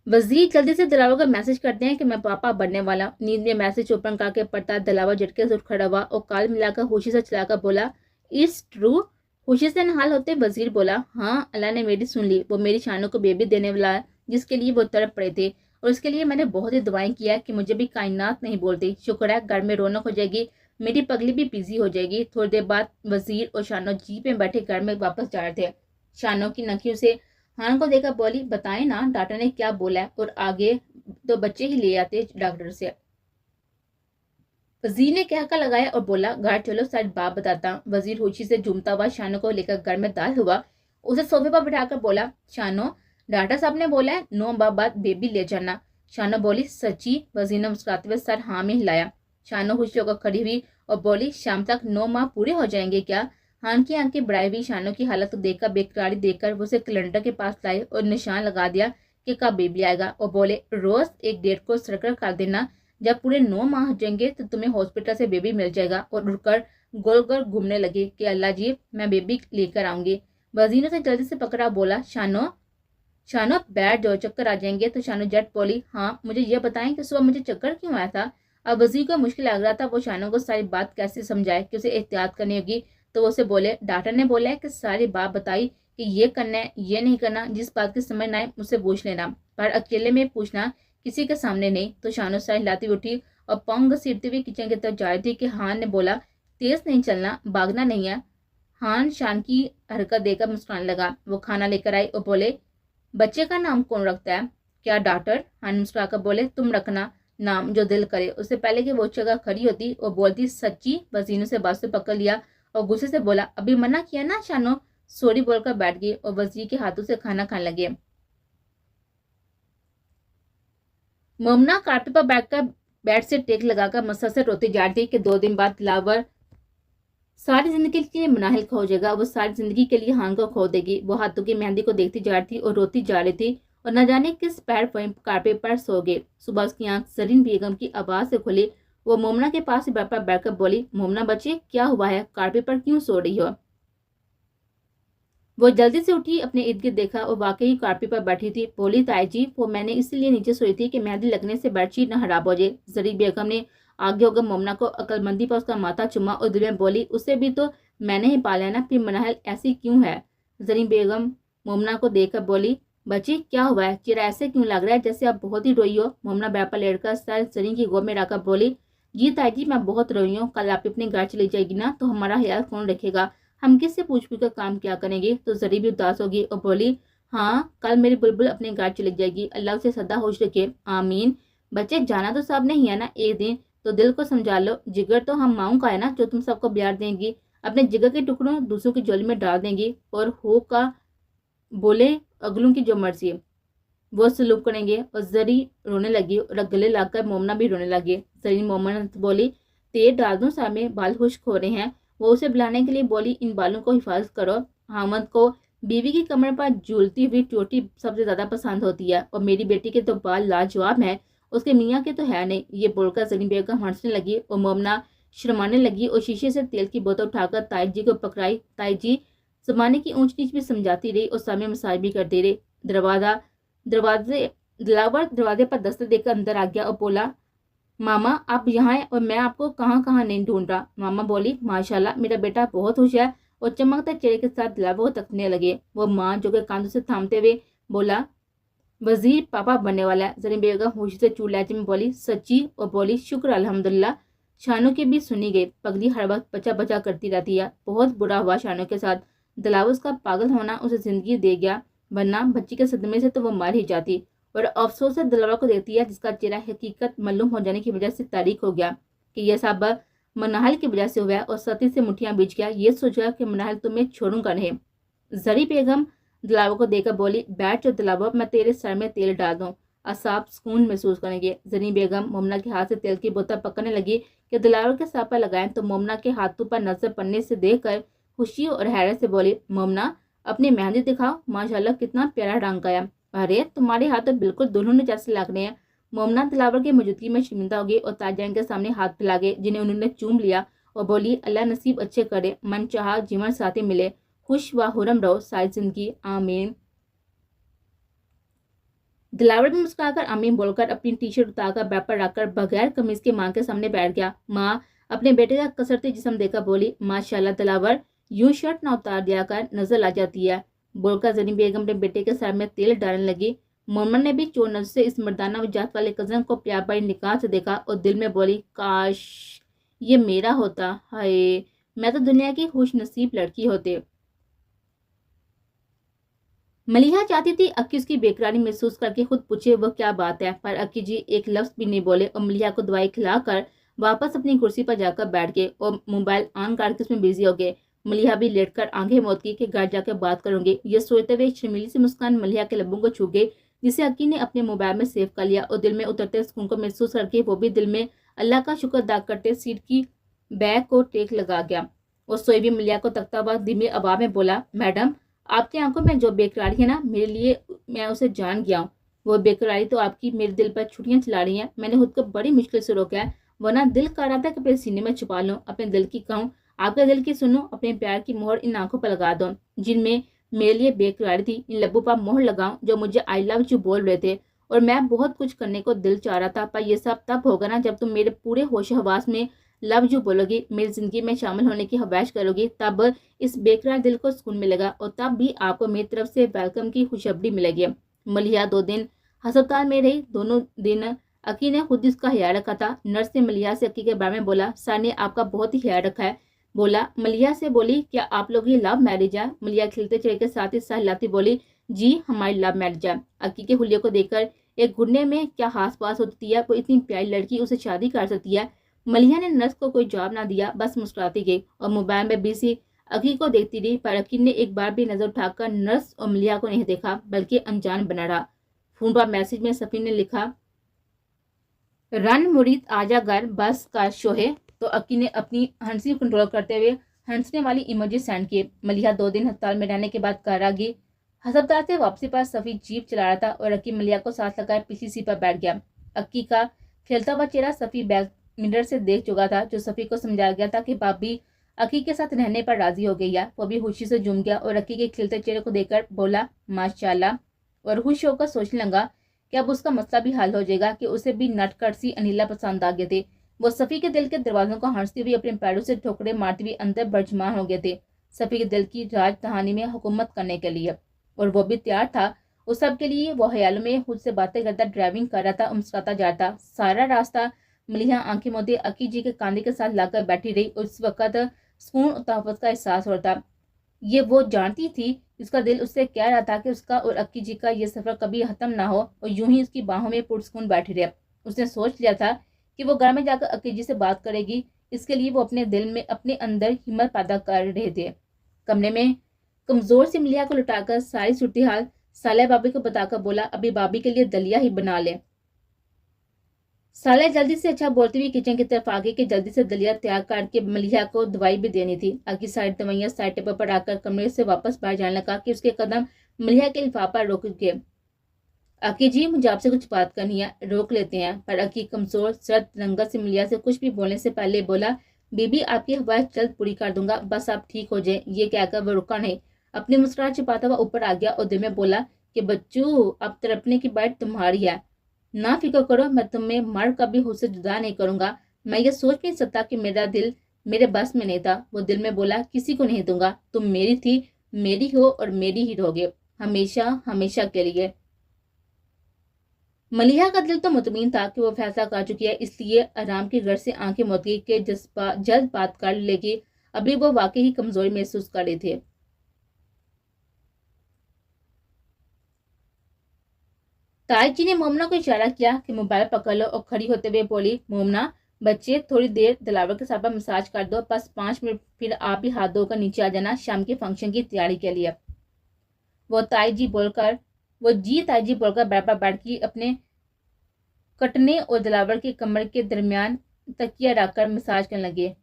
वजीर जल्दी से दिलावर को मैसेज करते हैं कि मैं पापा बनने वाला। नींद में मैसेज ओपन करके पढ़ता दिलावर झटके से उठ खड़ा हुआ और काल मिलाकर खुशी से चलाकर बोला, इट्स ट्रू। खुशी से नहाल होते वजीर बोला, हाँ अल्लाह ने मेरी सुन ली, वो मेरी शानों को बेबी देने वाला है जिसके लिए वो तड़प पड़े थे और उसके लिए मैंने बहुत ही दुआएं किया कि मुझे भी कायनात नहीं बोलती। शुक्र है घर में रौनक हो जाएगी, मेरी पगली भी बिजी हो जाएगी। थोड़ी देर बाद वजीर और शानो जीप में बैठे घर में वापस जा रहे थे। शानो की नखियों से हान को देखकर बोली, बताएं ना डॉक्टर ने क्या बोला है और आगे तो बच्चे ही ले आते डॉक्टर से। वजीर ने कहका लगाया और बोला, घर चलो सारी बात बताता हूँ। वजीर खुशी से झूमता हुआ शानो को लेकर घर में दाखिल हुआ। उसे सोफे पर बिठाकर बोला, शानो, डॉक्टर साहब ने बोला है 9 माह बाद बेबी ले जाना। शानो बोली, सच्ची? वजीर ने मुस्कुराते हुए सर हाँ में हिलाया। शानो खुशी होकर खड़ी हुई और बोली, शाम तक 9 माह पूरे हो जाएंगे क्या? हान की आंखें बढ़ाई हुई शानो की हालत को देखकर, बेकरारी देखकर वो उसे कैलेंडर के पास लाए और निशान लगा दिया कि कब बेबी आएगा, और बोले, रोज एक डेट को सर्कल कर देना, जब पूरे 9 माह हो जाएंगे तो तुम्हें हॉस्पिटल से बेबी मिल जाएगा। और उठकर गोल गोल घूमने लगी कि अल्लाह जी, मैं बेबी लेकर आऊंगी। वजीर ने उसे जल्दी से पकड़ा, बोला, शानो, शानो बैठ जाओ, चक्कर आ जाएंगे। तो शानो जट बोली, हाँ मुझे यह बताएं कि सुबह मुझे चक्कर क्यों आया था। अब वजीर को मुश्किल लग रहा था वो शानो को सारी बात कैसे समझाए कि उसे एहतियात करनी होगी। तो वो उसे बोले, डॉक्टर ने बोला है कि सारी बात बताई कि ये करना है ये नहीं करना, जिस बात की समझ ना आए मुझसे पूछ लेना, पर अकेले में पूछना, किसी के सामने नहीं। तो शानो सारी हिलाती उठी और पाँव घसीटते हुए किचन की तरफ जा रही थी कि हान ने बोला, तेज नहीं चलना, भागना नहीं है। हान शान की हरकत देखकर मुस्कुराने लगा। वो खाना लेकर आई और बोले, बच्चे का नाम कौन रखता है? क्या डॉक्टर? हान मुस्कुराकर बोले, तुम रखना नाम जो दिल करे। उससे पहले कि वो जगह खड़ी होती और बोलती, सच्ची? वजीर से बात से पकड़ लिया और गुस्से से बोला, अभी मना किया ना शानो। सॉरी बोलकर बैठ गई और वजीर के हाथों से खाना खाने लगे। मोमना कार्पेट पर बैठकर बेड से टेक लगाकर मसल से रोती जा रही थी कि 2 दिन बाद दिलावर सारी जिंदगी के लिए मनाहिल खो जाएगा, वो सारी जिंदगी के लिए हान को खो देगी। वो हाथों की मेहंदी को देखती जा रही थी और रोती जा रही थी और न जाने किस पैर वहीं कारपेट पर सो गए। सुबह उसकी आंख जरीन बेगम की आवाज से खुली। वो मोमना के पास बेड पर बैठकर बोली, मोमना बच्चे क्या हुआ है, कारपेट पर क्यों सो रही हो? वो जल्दी से उठी, अपने इर्द गिर्द देखा और वाकई कारपेट पर बैठी थी। बोली, ताई जी, वो मैंने इसलिए नीचे सोई थी कि मेहंदी लगने से बेडशीट न खराब हो जाए। जरी बेगम ने आगे होकर मोमना को अकलमंदी पर उसका माथा चुमा और दिल में बोली, उसे भी तो मैंने ही पाला है ना, फिर मनाहल ऐसी क्यों है? जरी बेगम मोमना को देखकर बोली, बच्ची क्या हुआ है, चेहरा ऐसे क्यों लग रहा है जैसे आप बहुत ही रोई हो? मोमना बैड पर लेटकर सर जरी की गोद में रखकर बोली, जी ताई जी, मैं बहुत रोई हूँ। कल आप अपने घर चली जाएगी ना तो हमारा ख्याल कौन रखेगा? हम किससे पूछ पूछ कर काम क्या करेंगे? तो जरी भी उदास होगी और बोली, हाँ कल मेरी बुलबुल अपने घर चली जाएगी, अल्लाह से सदा खुश रखे, आमीन। बच्चे जाना तो सब नहीं है ना एक दिन, तो दिल को समझा लो। जिगर तो हम माओ का है ना जो तुम सबको प्यार देंगी, अपने जिगर के टुकड़ों दूसरों की झोली में डाल देंगी और हो का बोले अगलों की जो मर्जी है वो सलूक करेंगे। और जरी रोने लगी और गले लगकर मोमना भी रोने लगी। जरी मोमना बोली, तेल डाल दूं सर में, बाल खुश्क हो रहे हैं। वो उसे बुलाने के लिए बोली, इन बालों को हिफाजत करो। हामद को बीवी की कमर पर झूलती हुई चोटी सबसे ज्यादा पसंद होती है और मेरी बेटी के तो बाल लाजवाब हैं, उसके मियाँ के तो है नहीं। ये बोलकर जरी बेगम हंसने लगी और मोमना शर्माने लगी और शीशे से तेल की बोतल उठाकर ताई जी को पकड़ाई। ताई जी जमाने की ऊंच नीच भी समझाती रही और सामने मसाज भी करती रही। दिलावर दरवाजे पर दस्तक देकर अंदर आ गया और बोला, मामा आप यहाँ हैं और मैं आपको कहाँ कहाँ नहीं ढूंढ रहा। मामा बोली, माशाल्लाह मेरा बेटा बहुत खुश है, और चमकते चेहरे के साथ दिलावर को तकने लगे। वो माँ जो के कांधों से थामते हुए बोला, वजीर पापा बनने वाला है। जरी बेगम खुशी से चूड़ लहजे में बोली, सच्ची? और बोली, शुक्र अल्हम्दुलिल्लाह। शानू की भी सुनी गई। पगली हर वक्त बचा बचा करती रहती है, बहुत बुरा हुआ शानू के साथ। दिलावर उसका पागल होना उसे जिंदगी दे गया, वरना बच्ची के सदमे से तो वो मर ही जाती। और अफसोस से दिलावर को देखती है जिसका चेहरा हकीकत मालूम हो जाने की वजह से तारीख हो गया कि यह सब मनाहल की वजह से हुआ है और सती से मुठियां बीच गया। ये सोचा कि मनाहल तुम्हें छोड़ूंगा नहीं। जरी बेगम दिलावर को देखकर बोली, बैठ जो दिलावर, मैं तेरे सर में तेल डाल दूं, असाब सुकून महसूस करेंगे। जरी बेगम मोमना के हाथ से तेल की बोतल पकड़ने लगी कि दिलावर के सर पर लगाएं, तो मोमना के हाथों पर नजर पड़ने से देखकर खुशी और हैरत से बोली, मोमना अपनी मेहंदी दिखाओ, माशाल्लाह कितना प्यारा रंग का है। अरे तुम्हारे हाथ तो बिल्कुल दुल्हन जैसे लग रहे हैं। मोमना दिलावर की मौजूदगी में शर्मिंदा हो गई और ताजान के सामने हाथ फैला गए, जिन्हें उन्होंने चूम लिया और बोली, अल्लाह नसीब अच्छे करे, मन चाहा जीवन साथी मिले, खुश व हुरम रहो सारी जिंदगी, आमीन। दिलावर भी मुस्कुराकर आमीन बोलकर अपनी टी शर्ट उतारकर बेड पर रखकर बगैर कमीज के माँ के सामने बैठ गया। माँ अपने बेटे का कसरती जिस्म देखकर बोली, माशाल्लाह दिलावर, यूं शर्ट ना उतार दिया कर, नजर आ जाती है। बोलकर जरी बेगम अपने बेटे के सर में तेल डालने लगी। मोमन ने भी चोर नजर से इस मर्दाना वजात वाले कजन को प्यार भरी निगाह से देखा और दिल में बोली, काश ये मेरा होता, हाय मैं तो दुनिया की खुश नसीब लड़की होती। मलिहा चाहती थी अक्की उसकी बेकरारी महसूस करके खुद पूछे वह क्या बात है, पर अक्की जी एक लफ्ज भी नहीं बोले और मलिहा को दवाई खिलाकर वापस अपनी कुर्सी पर जाकर बैठ गए और मोबाइल ऑन करके उसमें बिजी हो गए। मलिहा भी लेटकर आंखें मौत की कि घर जाकर बात करूंगी। ये सोचते हुए शर्मीली सी मुस्कान मलिहा के लबों को छू गई, जिसे अक्की ने अपने मोबाइल में सेव कर लिया और दिल में उतरते सुकून को महसूस करके वो भी दिल में अल्लाह का शुक्र अदा करते सीट की बैग को टेक लगा गया और सोई भी मलिहा को तकता हुआ धीमी आवाज में बोला, मैडम आपकी आंखों में जो बेकरारी है ना, मेरे लिए मैं उसे जान गया हूँ। वो बेकरारी तो आपकी मेरे दिल पर छुट्टियां चला रही है। मैंने खुद को बड़ी मुश्किल से रोका है, वरना दिल कर रहा था कि अपने सीने में छुपा लूं, अपने दिल की कहूँ, आपके दिल की सुनूं, अपने प्यार की मोहर इन आंखों पर लगा दो जिनमें मेरे लिए बेकरारी थी। इन लबों पर मोहर लगाऊं जो मुझे आई लव यू बोल रहे थे। और मैं बहुत कुछ करने को दिल चाह रहा था, पर यह सब तब होगा ना जब तुम मेरे पूरे होश हवास में लव यू बोलोगी, मेरी जिंदगी में शामिल होने की ख्वाहिश करोगी। तब इस बेकरार दिल को सुकून मिलेगा और तब भी आपको मेरी तरफ से वेलकम की खुशखबरी मिलेगी। मलिहा 2 दिन अस्पताल में रही। दोनों दिन अकी ने खुद इसका ख्याल रखा था। नर्स ने मलिहा से अकी के बारे में बोला, सर ने आपका बहुत ही ख्याल रखा है। बोला मलिहा से बोली, क्या आप लोग ये लव मैरिज है? मलिहा खिलते चेहरे के साथ ही सहलाती बोली, जी हमारी लव मैरिज है। अकी के हुलिये को देखकर एक घुटने में क्या हास पास होती है, वो इतनी प्यारी लड़की उसे शादी कर सकती है। मलिहा ने नर्स को कोई जवाब ना दिया, बस मुस्कुराती गई और मोबाइल में बिजी अकी को देखती रही। पर अकी ने एक बार भी नजर उठाकर नर्स और मलिहा को नहीं देखा, बल्कि अनजान बना रहा। फोन पर मैसेज में सफी ने लिखा, रन मुरीद आजा घर बस का शो है। तो अकी ने अपनी हंसी कंट्रोल करते हुए हंसने वाली इमोजी सेंड किए। मलिहा 2 दिन अस्पताल में रहने के बाद घर आ गई। अस्पताल से वापसी पर सफी जीप चला रहा था और अकी मलिहा को साथ लगाए पीछे सीट पर बैठ गया। अकी का खेलता हुआ चेहरा सफी बैग मिरर से देख चुका था, जो सफी को समझाया गया था कि भाभी अकी के साथ रहने पर राजी हो गई है। वो भी खुशी से झूम गया और अकी के खिलते चेहरे को देखकर बोला माशाल्लाह, और खुश होकर सोचने लगा कि अब उसका मसला भी हल हो जाएगा कि उसे भी नटखट सी अनिला पसंद आ गए थे। वो सफी के दिल के दरवाजों को हंसती हुई अपने पैरों से ठोकरे मारती हुई अंदर बर्जमान हो गए थे, सफी के दिल की राजधानी में हुकूमत करने के लिए। और वो भी तैयार था उस सब के लिए। वो ख्यालों में खुद से बातें करता ड्राइविंग कर रहा था, मुस्कुराता जाता। सारा रास्ता मलिहा आंखें मोती अकी जी के कांधे के साथ लाकर बैठी रही और उस वक्त सुकून और तहफ़्फ़ुज़ का एहसास हो रहा था। ये वो जानती थी, उसका दिल उससे कह रहा था कि उसका और अक्की जी का ये सफर कभी खत्म ना हो और यूं ही उसकी बाहों में पुरसुकून बैठी रहे। उसने सोच लिया था कि वो घर में जाकर अक्की जी से बात करेगी। इसके लिए वो अपने दिल में अपने अंदर हिम्मत पैदा कर रहे थे। कमरे में कमजोर सी मलिहा को लुटाकर सारी सूरत हाल साले भाभी को बताकर बोला, अभी भाभी के लिए दलिया ही बना ले। साले जल्दी से अच्छा बोलती हुई किचन की तरफ आ गई कि जल्दी से दलिया तैयार करके मलिहा को दवाई भी देनी थी। आगे सारी दवाइयां साइड टेबल पर आकर कमरे से वापस बाहर जाने लगा कि उसके कदम मलिहा के लिफाफा रोक गए। अकी जी मुझे आपसे कुछ बात करनी है, रोक लेते हैं। पर अकी कमजोर सर्द रंगत से मलिहा से कुछ भी बोलने से पहले बोला, बीबी आपकी ख्वाहिश जल्द पूरी कर दूंगा, बस आप ठीक हो जाए। ये कहकर वो रुका नहीं, अपनी मुस्कुराहट छिपाता हुआ ऊपर आ गया और दिल में बोला कि बच्चू अब तड़पने की बात तुम्हारी है, ना फिक्र करो, मैं तुम्हें मर कभी खुद से जुदा नहीं करूंगा। मैं ये सोच नहीं सकता कि मेरा दिल मेरे बस में नहीं था। वो दिल में बोला, किसी को नहीं दूंगा, तुम मेरी थी, मेरी हो और मेरी ही रहोगे, हमेशा हमेशा के लिए। मलिहा का दिल तो मुतमईन था कि वो फैसला कर चुकी है, इसलिए आराम की घर से आंखें मोत गई कि जल्द बात कर लेगी। अभी वो वाकई ही कमजोरी महसूस कर रहे थे। ताई जी ने मोमना को इशारा किया कि मोबाइल पकड़ लो और खड़ी होते हुए बोली, मोमना बच्चे थोड़ी देर दिलावर के साथ मसाज कर दो, बस 5 मिनट, फिर आप भी हाथ धोकर नीचे आ जाना शाम के फंक्शन की तैयारी के लिए। वो ताई जी बोलकर बेड पर बैठ के अपने कटने और दिलावर के कमर के दरमियान तकिया रखकर मसाज करने लगे।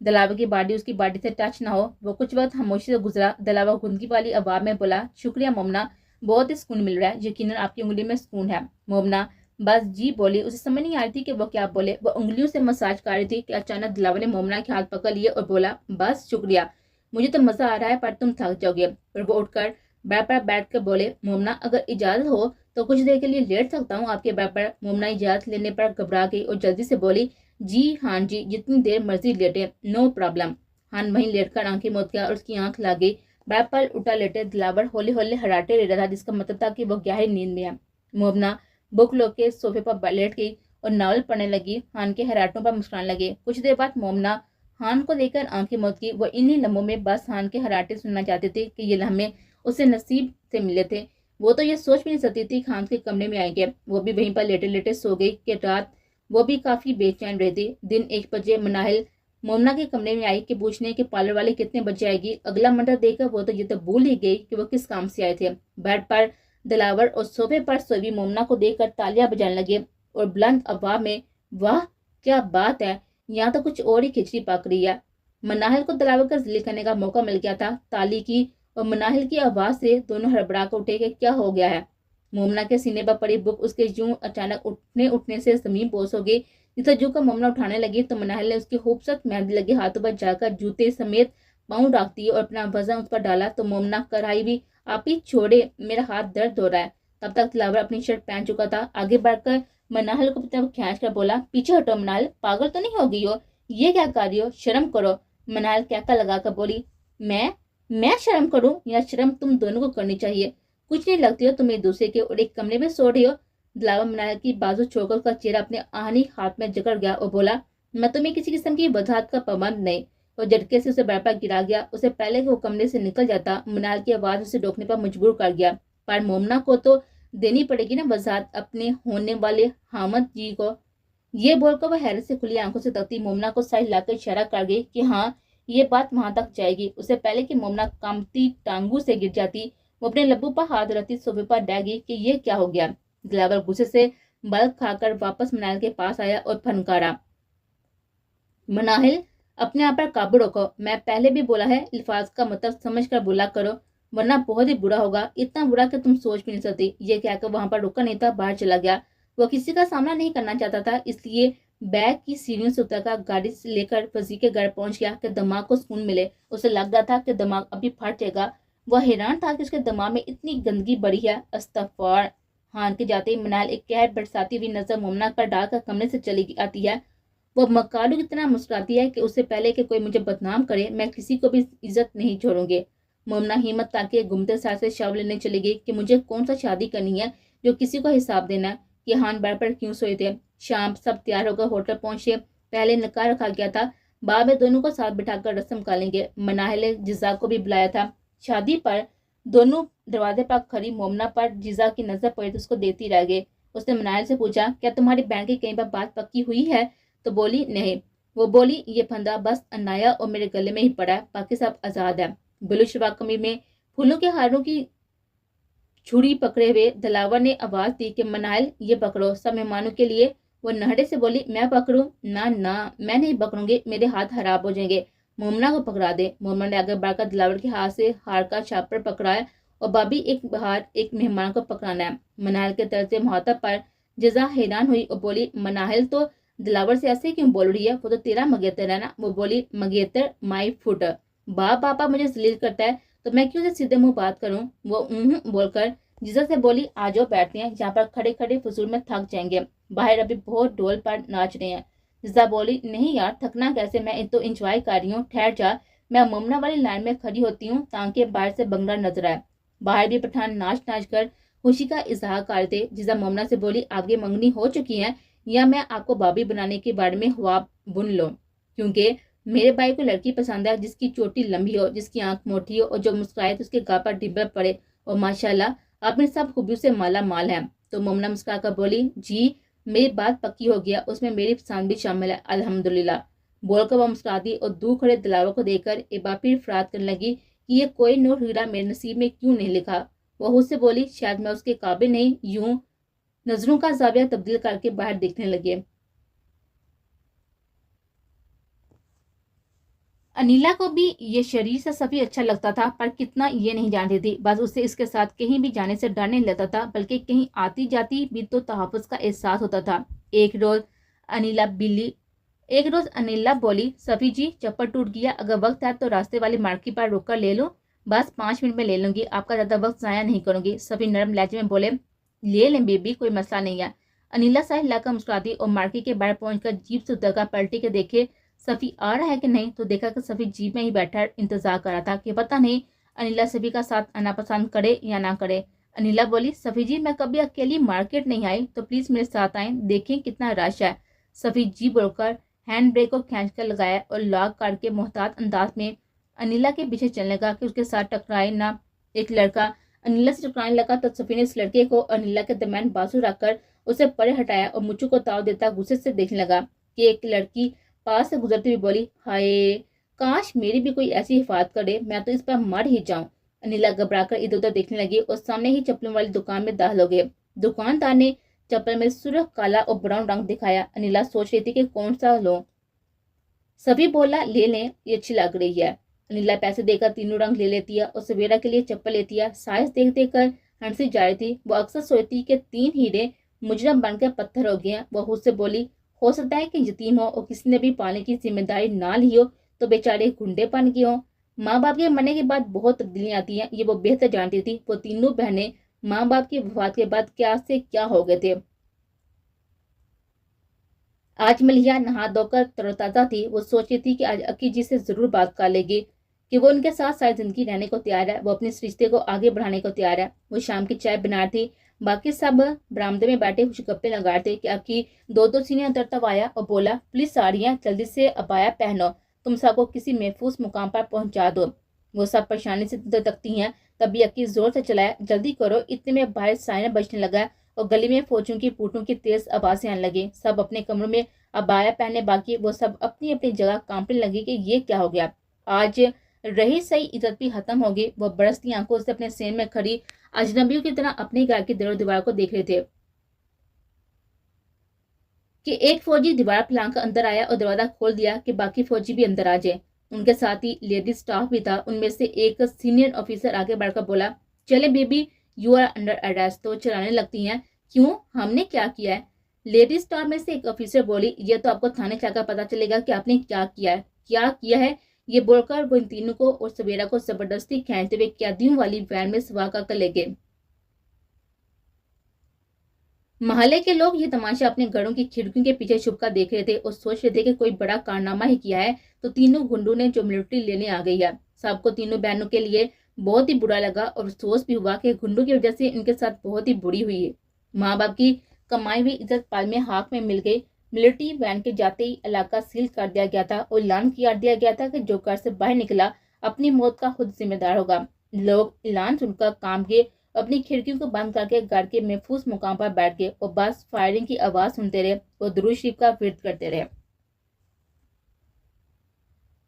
दिलावर की बॉडी उसकी बॉडी से टच ना हो। वो कुछ वक्त खामोशी से गुजरा। दिलावर गुंदगी वाली आवाज में बोला, शुक्रिया मोमना, बहुत ही सुकून मिल रहा है, यकीनन आपकी उंगली में सुकून है। मोमना बस जी बोली। उसे समझ नहीं आ रही थी कि वो क्या बोले। वो उंगलियों से मसाज कर रही थी कि अचानक दिलावर ने मोमना के हाथ पकड़ लिए और बोला, बस शुक्रिया, मुझे तो मजा आ रहा है पर तुम थक जाओगे। और वो उठकर बेड पर बैठ कर बोले, मोमना अगर इजाजत हो तो कुछ देर के लिए लेट सकता हूँ आपके बेड पर। मोमना इजाजत लेने पर घबरा गई और जल्दी से बोली, जी हाँ जी, जितनी देर मर्जी लेटे, नो प्रॉब्लम। हान वहीं लेटकर आंखें मूंद गया और उसकी आंख लग गई। बेड पर उल्टा लेटे दिलावर होले होले हराटे ले रहा था, जिसका मतलब था कि वो गहरी नींद में है। मोमना बुक लो के सोफे पर लेट गई और नावल पढ़ने लगी। हान के हराटों पर मुस्कुराने लगे। कुछ देर बाद मोमना हान को देखकर आंखें मूंद गई। वो इन्हीं लम्हों में बस हान के हराटे सुनना चाहते थे कि ये लम्हे उससे नसीब से मिले थे। वो तो ये सोच भी नहीं सकती थी खान के कमरे में आएंगे। वो भी वहीं पर लेटे लेटे सो गई कि रात वो भी काफी बेचैन रहती। दिन 1 बजे मनाहिल मोमना के कमरे में आई कि पूछने कि पार्लर वाली कितने बजे आएगी। अगला मंडर देखकर वो तो ये तो भूल ही गई कि वो किस काम से आए थे। बेड पर दिलावर और सोफे पर सोई मोमना को देखकर तालियां बजाने लगे और बुलंद आवाज में, वाह क्या बात है, यहाँ तो कुछ और ही खिचड़ी पक रही है। मनाहिल को दिलावर का जिले करने का मौका मिल गया था। ताली की और मनाहिल की आवाज से दोनों हड़बड़ा कर उठे कि क्या हो गया है। मोमना के सीने पर पड़ी बुक उसके यूं अचानक उठने से जमीन पोस हो गई। जिसे जू का मोमना उठाने लगी तो मनाहिल ने उसके खूबसूरत मेहंदी लगे हाथों पर जाकर जूते समेत पाँव रख दिए और अपना वजन उस पर डाला तो मोमना कराई भी, आप ही छोड़े, मेरा हाथ दर्द हो रहा है। तब तक दिलावर अपनी शर्ट पहन चुका था। आगे बढ़कर मनाहिल को तरफ खींच कर बोला, पीछे हटो मनाहिल, पागल तो नहीं हो गई हो, ये क्या कर रही हो, शर्म करो। मनाहिल कैका लगा कर बोली, मैं शर्म करूं या शर्म तुम दोनों को करनी चाहिए। कुछ नहीं लगती हो तुम एक दूसरे के और एक कमरे में सो रही हो। दिलावर मनाहिल की बाजू छोड़कर उसका चेहरा अपने आहनी हाथ में जकड़ गया और बोला, मैं तुम्हें किसी किस्म की वजाहत का पाबंद नहीं। और झटके से उसे बेड पर गिरा गया। उसे पहले कि वो कमरे से निकल जाता मनाहिल की आवाज उसे रोकने पर मजबूर कर गया। पर मोमना को तो देनी पड़ेगी ना वजाहत अपने होने वाले हामद जी को। ये बोलकर वह हैरत से खुली आंखों से तकती मोमना को साइड लाकर इशारा कर गई कि हाँ ये बात वहां तक जाएगी। उससे पहले कि मोमना कांपती टांगू से गिर जाती वो अपने लब्बू पर हाथ रखती सोफे पर डह गई कि ये क्या हो गया। दिलावर गुस्से से बल खाकर वापस मनाहिल के पास आया और फनकारा, मनाहिल अपने आप पर काबू रखो, मैं पहले भी बोला है अल्फाज का मतलब समझ कर बोला करो वरना बहुत ही बुरा होगा, इतना बुरा कि तुम सोच भी नहीं सकती। ये कहकर वहां पर रुका नहीं था, बाहर चला गया। वो किसी का सामना नहीं करना चाहता था, इसलिए बैग की सीढ़ियों से उतरकर गाड़ी से लेकर फजी के घर पहुंच गया कि दिमाग को सुकून मिले। उसे लग रहा था कि दिमाग अभी फट जाएगा। वह हैरान था कि उसके दिमाग में इतनी गंदगी बढ़ी है। अस्तगफार। हान के जाते ही मनाहिल एक कहर बरसाती हुई नजर मोमना पर डालकर कमरे से चली आती है। वो मकालू की तरह मुस्कुराती है कि उससे पहले कि कोई मुझे बदनाम करे मैं किसी को भी इज्जत नहीं छोड़ूंगी। मोमना हिम्मत ताकि घूमते सार से शव लेने चली गई कि मुझे कौन सा शादी करनी है जो किसी को हिसाब देना है कि हान बेड पर क्यों सोए थे। शाम सब तैयार होकर होटल पहुंचे। पहले निकाह रखा गया था, बाद में दोनों को साथ बिठाकर रस्म कर लेंगे। मनाहिल ने जिजा को भी बुलाया था। शादी पर दोनों दरवाजे पर खड़ी मोमना पर जिजा की नजर पड़ी तो उसको देखती रह गई। उसने मनाहिल से पूछा, क्या तुम्हारी बहन की कहीं पर बात पक्की हुई है? तो बोली नहीं। वो बोली, ये फंदा बस अनाया और मेरे गले में ही पड़ा है, बाकी सब आजाद है। बिलुशवा कमरे में फूलों के हारों की छुरी पकड़े हुए दिलावर ने आवाज दी कि मनाहिल ये पकड़ो सब मेहमानों के लिए। वो नहड़े से बोली, मैं पकड़ूं? ना ना मैं नहीं पकड़ूंगी, मेरे हाथ खराब हो जाएंगे, मोमना को पकड़ा दे। मोमना ने आगे बढ़कर दिलावर के हाथ से हार का छापर पकड़ाया और भाभी एक हार एक मेहमान को पकड़ाना है। मनाहिल के तर्ज मुहातब पर जिजा हैरान हुई और बोली, मनाहिल तो दिलावर से ऐसे क्यों बोल रही है, वो तो तेरा मंगेतर है ना। वो बोली, मंगेतर माई फुट, बाप पापा मुझे जलील करता है तो मैं क्यों से सीधे मुंह बात करूं। वो बोलकर जीजा से बोली, आ जाओ बैठते हैं, यहाँ पर खड़े खड़े फजूल में थक जाएंगे, बाहर अभी बहुत ढोल पर नाच रहे हैं। जीजा बोली, नहीं यार थकना कैसे, मैं तो इंजॉय कर रही हूँ, ठहर जा, मैं मोमना वाली लाइन में खड़ी होती हूँ ताकि बाहर से बंगला नजर आए। बाहर भी पठान नाच नाच कर खुशी का इजहार करते। जीजा मोमना से बोली, आपकी मंगनी हो चुकी है या मैं आपको भाभी बनाने के बारे में ख्वाब बुन लो, क्योंकि मेरे भाई को लड़की पसंद है जिसकी चोटी लंबी हो, जिसकी आंख मोटी हो और जो मुस्कुराए तो उसके गाल पर डिब्बे पड़े और माशाल्लाह अपने सब खूबियों से माला माल है। तो मोमना मुस्कुरा कर बोली, जी मेरी बात पक्की हो गया, उसमें मेरी पसंद भी शामिल है, अल्हम्दुलिल्लाह। बोलकर वह मुस्कुरा दी और दूर खड़े दिलावर को देखकर एक बार फिर फराद करने लगी कि ये कोई नूर हीरा मेरे नसीब में क्यों नहीं लिखा। वह उससे बोली, शायद मैं उसके काबिल नहीं। यूं नजरों का जाविया तब्दील करके बाहर देखने लगे। अनीला को भी ये शरीर से सफी अच्छा लगता था, पर कितना ये नहीं जानती थी। बस उसे इसके साथ कहीं भी जाने से डर नहीं लगता था, बल्कि कहीं आती जाती भी तो तहफ़्फ़ुज़ का एहसास होता था। एक रोज अनिला बोली, सफी जी चप्पल टूट गया, अगर वक्त है तो रास्ते वाली मार्केट पर रुक कर ले लो, बस 5 मिनट में ले लूंगी, आपका ज्यादा वक्त जाया नहीं करूंगी। सफी नरम लहजे में बोले, ले लें बेबी, कोई मसला नहीं है। अनिला साहिल लाकर मुस्कुराती और मार्केट के बाहर पहुंचकर जीप से उतरकर पलटी के देखे सफी आ रहा है कि नहीं, तो देखा कि सफी जीप में ही बैठा इंतजार कर रहा था कि पता नहीं अनिला सफी का साथ आना पसंद करे या ना करे। अनिला बोली, सफी जी मैं कभी अकेली मार्केट नहीं आई, तो प्लीज मेरे साथ आए, देखें कितना रश है। सफी जी बोलकर हैंड ब्रेक को खींच कर लगाया और लॉक करके मोहतात अंदाज में अनिला के पीछे चलने लगा कि उसके साथ टकराए ना। एक लड़का अनिला से टकराने लगा तो सफी ने इस लड़के को अनिला के दरमियान बाजू रखकर उसे परे हटाया और मुझू को ताव देता गुस्से से देखने लगा कि एक लड़की पास से गुजरती हुई बोली, हाय काश मेरी भी कोई ऐसी हिफाजत करे, मैं तो इस पर मर ही जाऊं। अनिला घबराकर इधर उधर देखने लगी और सामने ही चप्पलों वाली दुकान में दाखिल हो गए। दुकानदार ने चप्पल में सुर्ख काला और ब्राउन रंग दिखाया। अनिला सोच रही थी कि कौन सा लो। सभी बोला, ले लें, ये अच्छी लग रही है। अनिला पैसे देकर तीनों रंग ले लेती है और सवेरा के लिए चप्पल लेती है। साइज देख देख कर हंसी जा रही थी। वो अक्सर सोचती कि 3 हीरे मुजरम बनकर पत्थर हो गए हैं। वो खुद से बोली, हो सकता है कि यतीम हो और किसी ने भी पालने की जिम्मेदारी ना ली हो तो बेचारे गुंडे बन गए हो। माँ बाप के मरने के बाद बहुत तब्दीलियां आती हैं, ये वो बेहतर जानती थी। वो तीनों बहनें माँ बाप की वफात के बाद क्या से क्या हो गए थे। आज मलिया नहा धोकर तरोताजा थी। वो सोच रही थी कि आज अक्की जी से जरूर बात कर लेगी कि वो उनके साथ सारी जिंदगी रहने को तैयार है। वो अपने इस रिश्ते को आगे बढ़ाने को तैयार है। वो शाम की चाय बना रही थी। बाकी सब बरामदे में बैठे कुछ गप्पे लगा रहे थे कि अक्की दो सीने अंदर तब आया और बोला, पुलिस आ रही है, जल्दी से अबाया पहनो, तुम सबको किसी महफूज मुकाम पर पहुंचा दो। वो सब परेशानी से तकती हैं। तभी अक्की जोर से चलाया, जल्दी करो। इतने में बाहर सायरन बजने लगा और गली में फौजियों की पूटों की तेज आवाजें आने लगी। सब अपने कमरों में अबाया पहने, बाकी वो सब अपनी अपनी जगह कांपने लगी कि ये क्या हो गया। आज रही सही इज्जत भी खत्म हो गई। वो बरसती आंखों से अपने सेन में खड़ी अजनबियों की तरह अपने घर की दीवार दीवार को देख रहे थे कि एक फौजी दीवार फैलाकर अंदर आया और दरवाजा खोल दिया कि बाकी फौजी भी अंदर आ जाए। उनके साथ ही लेडी स्टाफ भी था। उनमें से एक सीनियर ऑफिसर आगे बढ़कर बोला, चले baby, you are under arrest. तो चलाने लगती हैं, क्यों, हमने क्या किया है? लेडी स्टाफ में से एक ऑफिसर बोली, ये तो आपको थाने जाकर पता चलेगा कि आपने क्या किया है। क्या किया है, ये बोलकर वो इन तीनों को और सवेरा को जबरदस्ती खींचते हुए कैदियों वाली वैन में सवार कर ले गए। मोहल्ले के लोग ये तमाशा अपने घरों की खिड़कियों के पीछे छुपकर देख रहे थे और सोच रहे थे कि कोई बड़ा कारनामा ही किया है तो तीनों गुंडों ने जो मिलिट्री लेने आ गई है। सबको तीनों बहनों के लिए बहुत ही बुरा लगा और अफसोस भी हुआ कि गुंडों की वजह से इनके साथ बहुत ही बुरी हुई है। माँ बाप की कमाई हुई इज्जत पाल में हाथ में मिल गई। मिलिट्री वैन के जाते ही इलाका सील कर दिया गया था और ऐलान किया दिया गया था कि जो घर से बाहर निकला अपनी मौत का खुद जिम्मेदार होगा। लोग ऐलान सुनकर काम के अपनी खिड़कियों को बंद करके घर के महफूज मुकाम पर बैठ गए और बस फायरिंग की आवाज सुनते रहे और दुरूद शरीफ का विर्द करते रहे।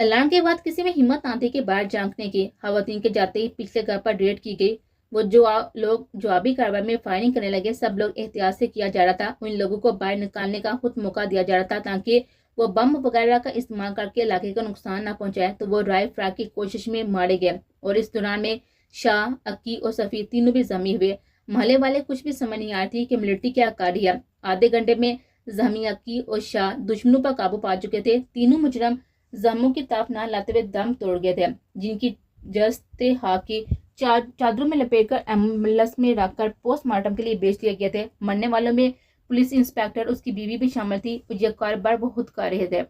अलार्म के बाद किसी में हिम्मत ना थी कि बाहर झांकने की। खवातीन के जाते ही पिछले घर पर रेड की गई। वो लोग जवाबी कार्रवाई में फायरिंग करने लगे। सब लोग एहतियात से किया जा रहा था। उन लोगों को बाहर निकालने का खुद मौका दिया जा रहा था ताकि वो बम वगैरह का इस्तेमाल करके इलाके को नुकसान न पहुंचाए। तो वो राय फ्राक की कोशिश में मारे गए और इस दौरान में शाह, अक्की और सफी तीनों भी जख्मी हुए। मोहल्ले वाले कुछ भी समझ नहीं आ रही थी कि मिलिट्री क्या कर रही है। आधे घंटे में जख्मी अक्की और शाह दुश्मनों पर काबू पा चुके थे। तीनों मुजरम जख्मों की ताप ना लाते हुए दम तोड़ गए थे, जिनकी जस्ते हाकी चादरों में लपेटकर एम्बुलेंस में रखकर पोस्टमार्टम के लिए भेज दिए गए थे। मरने वालों में पुलिस इंस्पेक्टर, उसकी बीवी भी शामिल थी और यह कारोबार वो खुद कर रहे थे।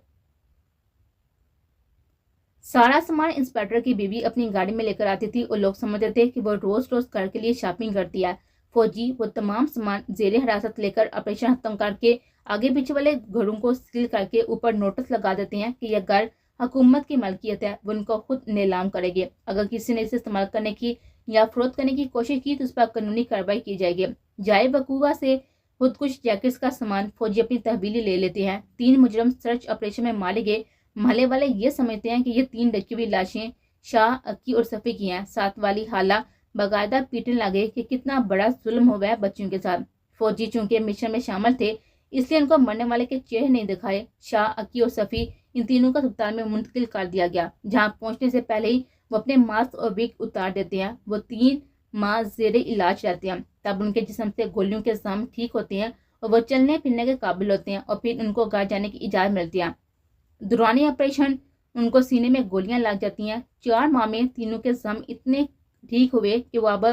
सारा सामान इंस्पेक्टर की बीवी अपनी गाड़ी में लेकर आती थी और लोग समझते थे कि वो रोज रोज घर के लिए शॉपिंग करती है। फौजी वो तमाम सामान जेर हिरासत लेकर ऑपरेशन खत्म करके आगे पीछे वाले घरों को सील करके ऊपर नोटिस लगा देते हैं कि यह घर हुकूमत की मलकियत है, वो उनको खुद नीलाम करेंगे। अगर किसी ने इसे इस्तेमाल करने की या फरोख्त करने की कोशिश की तो उस पर कानूनी कार्रवाई की जाएगी। जाए बकूवा से खुद कुछ जैकेट्स का सामान फौजी अपनी तहवीली ले लेते हैं। 3 मुजरम सर्च ऑपरेशन में मारे गए। मोहल्ले वाले ये समझते हैं कि ये 3 रखी हुई लाशें शाह, अक्की और सफी की हैं। साथ वाली हाला बाकायदा पीटने लगे कि कितना बड़ा जुल्म हुआ है बच्चियों के साथ। फौजी चूंकि मिशन में शामिल थे इसलिए उनको मरने वाले के चेहरे नहीं दिखाए। शाह, अक्की और सफी इन तीनों को अस्पताल में मुंतकिल कर दिया गया, जहां पहुंचने से पहले ही वो अपने मास्क और विग उतार देते हैं। वो 3 माह जेरे इलाज रहते हैं। तब उनके जिस्म से गोलियों के जख्म ठीक होते हैं और वो चलने फिरने के काबिल होते हैं और फिर उनको घर जाने की इजाजत मिलती है। दौरानी ऑपरेशन उनको सीने में गोलियां लग जाती हैं। 4 माह में तीनों के जख्म इतने ठीक हुए कि वो अब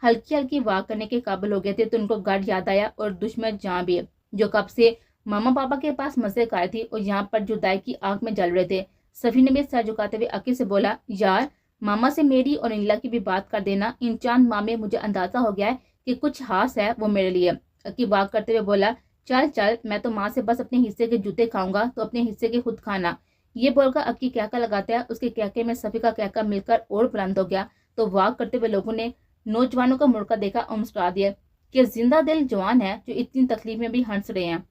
हल्की हल्की वाक करने के काबिल हो गए थे। तो उनको घर याद आया और दुश्मन जहाँ भी जो कब से मामा पापा के पास मजे कर थी और यहाँ पर जुदाई की आग में जल रहे थे। सफी ने भी सर झुकाते हुए अक्की से बोला, यार मामा से मेरी और नीला की भी बात कर देना। इन 4 माह में मुझे अंदाजा हो गया है कि कुछ खास है वो मेरे लिए। अक्की वाक करते हुए बोला, चल चल, मैं तो माँ से बस अपने हिस्से के जूते खाऊंगा, तो अपने हिस्से के खुद खाना। ये बोलकर अक्की कहका लगाता है। उसके कहके में सफी का कहका मिलकर और बुलंद हो गया। तो वाक करते हुए लोगों ने नौजवानों का मुड़का देखा और मुस्कुरा दिया कि जिंदा दिल जवान है जो इतनी तकलीफ में भी हंस रहे हैं।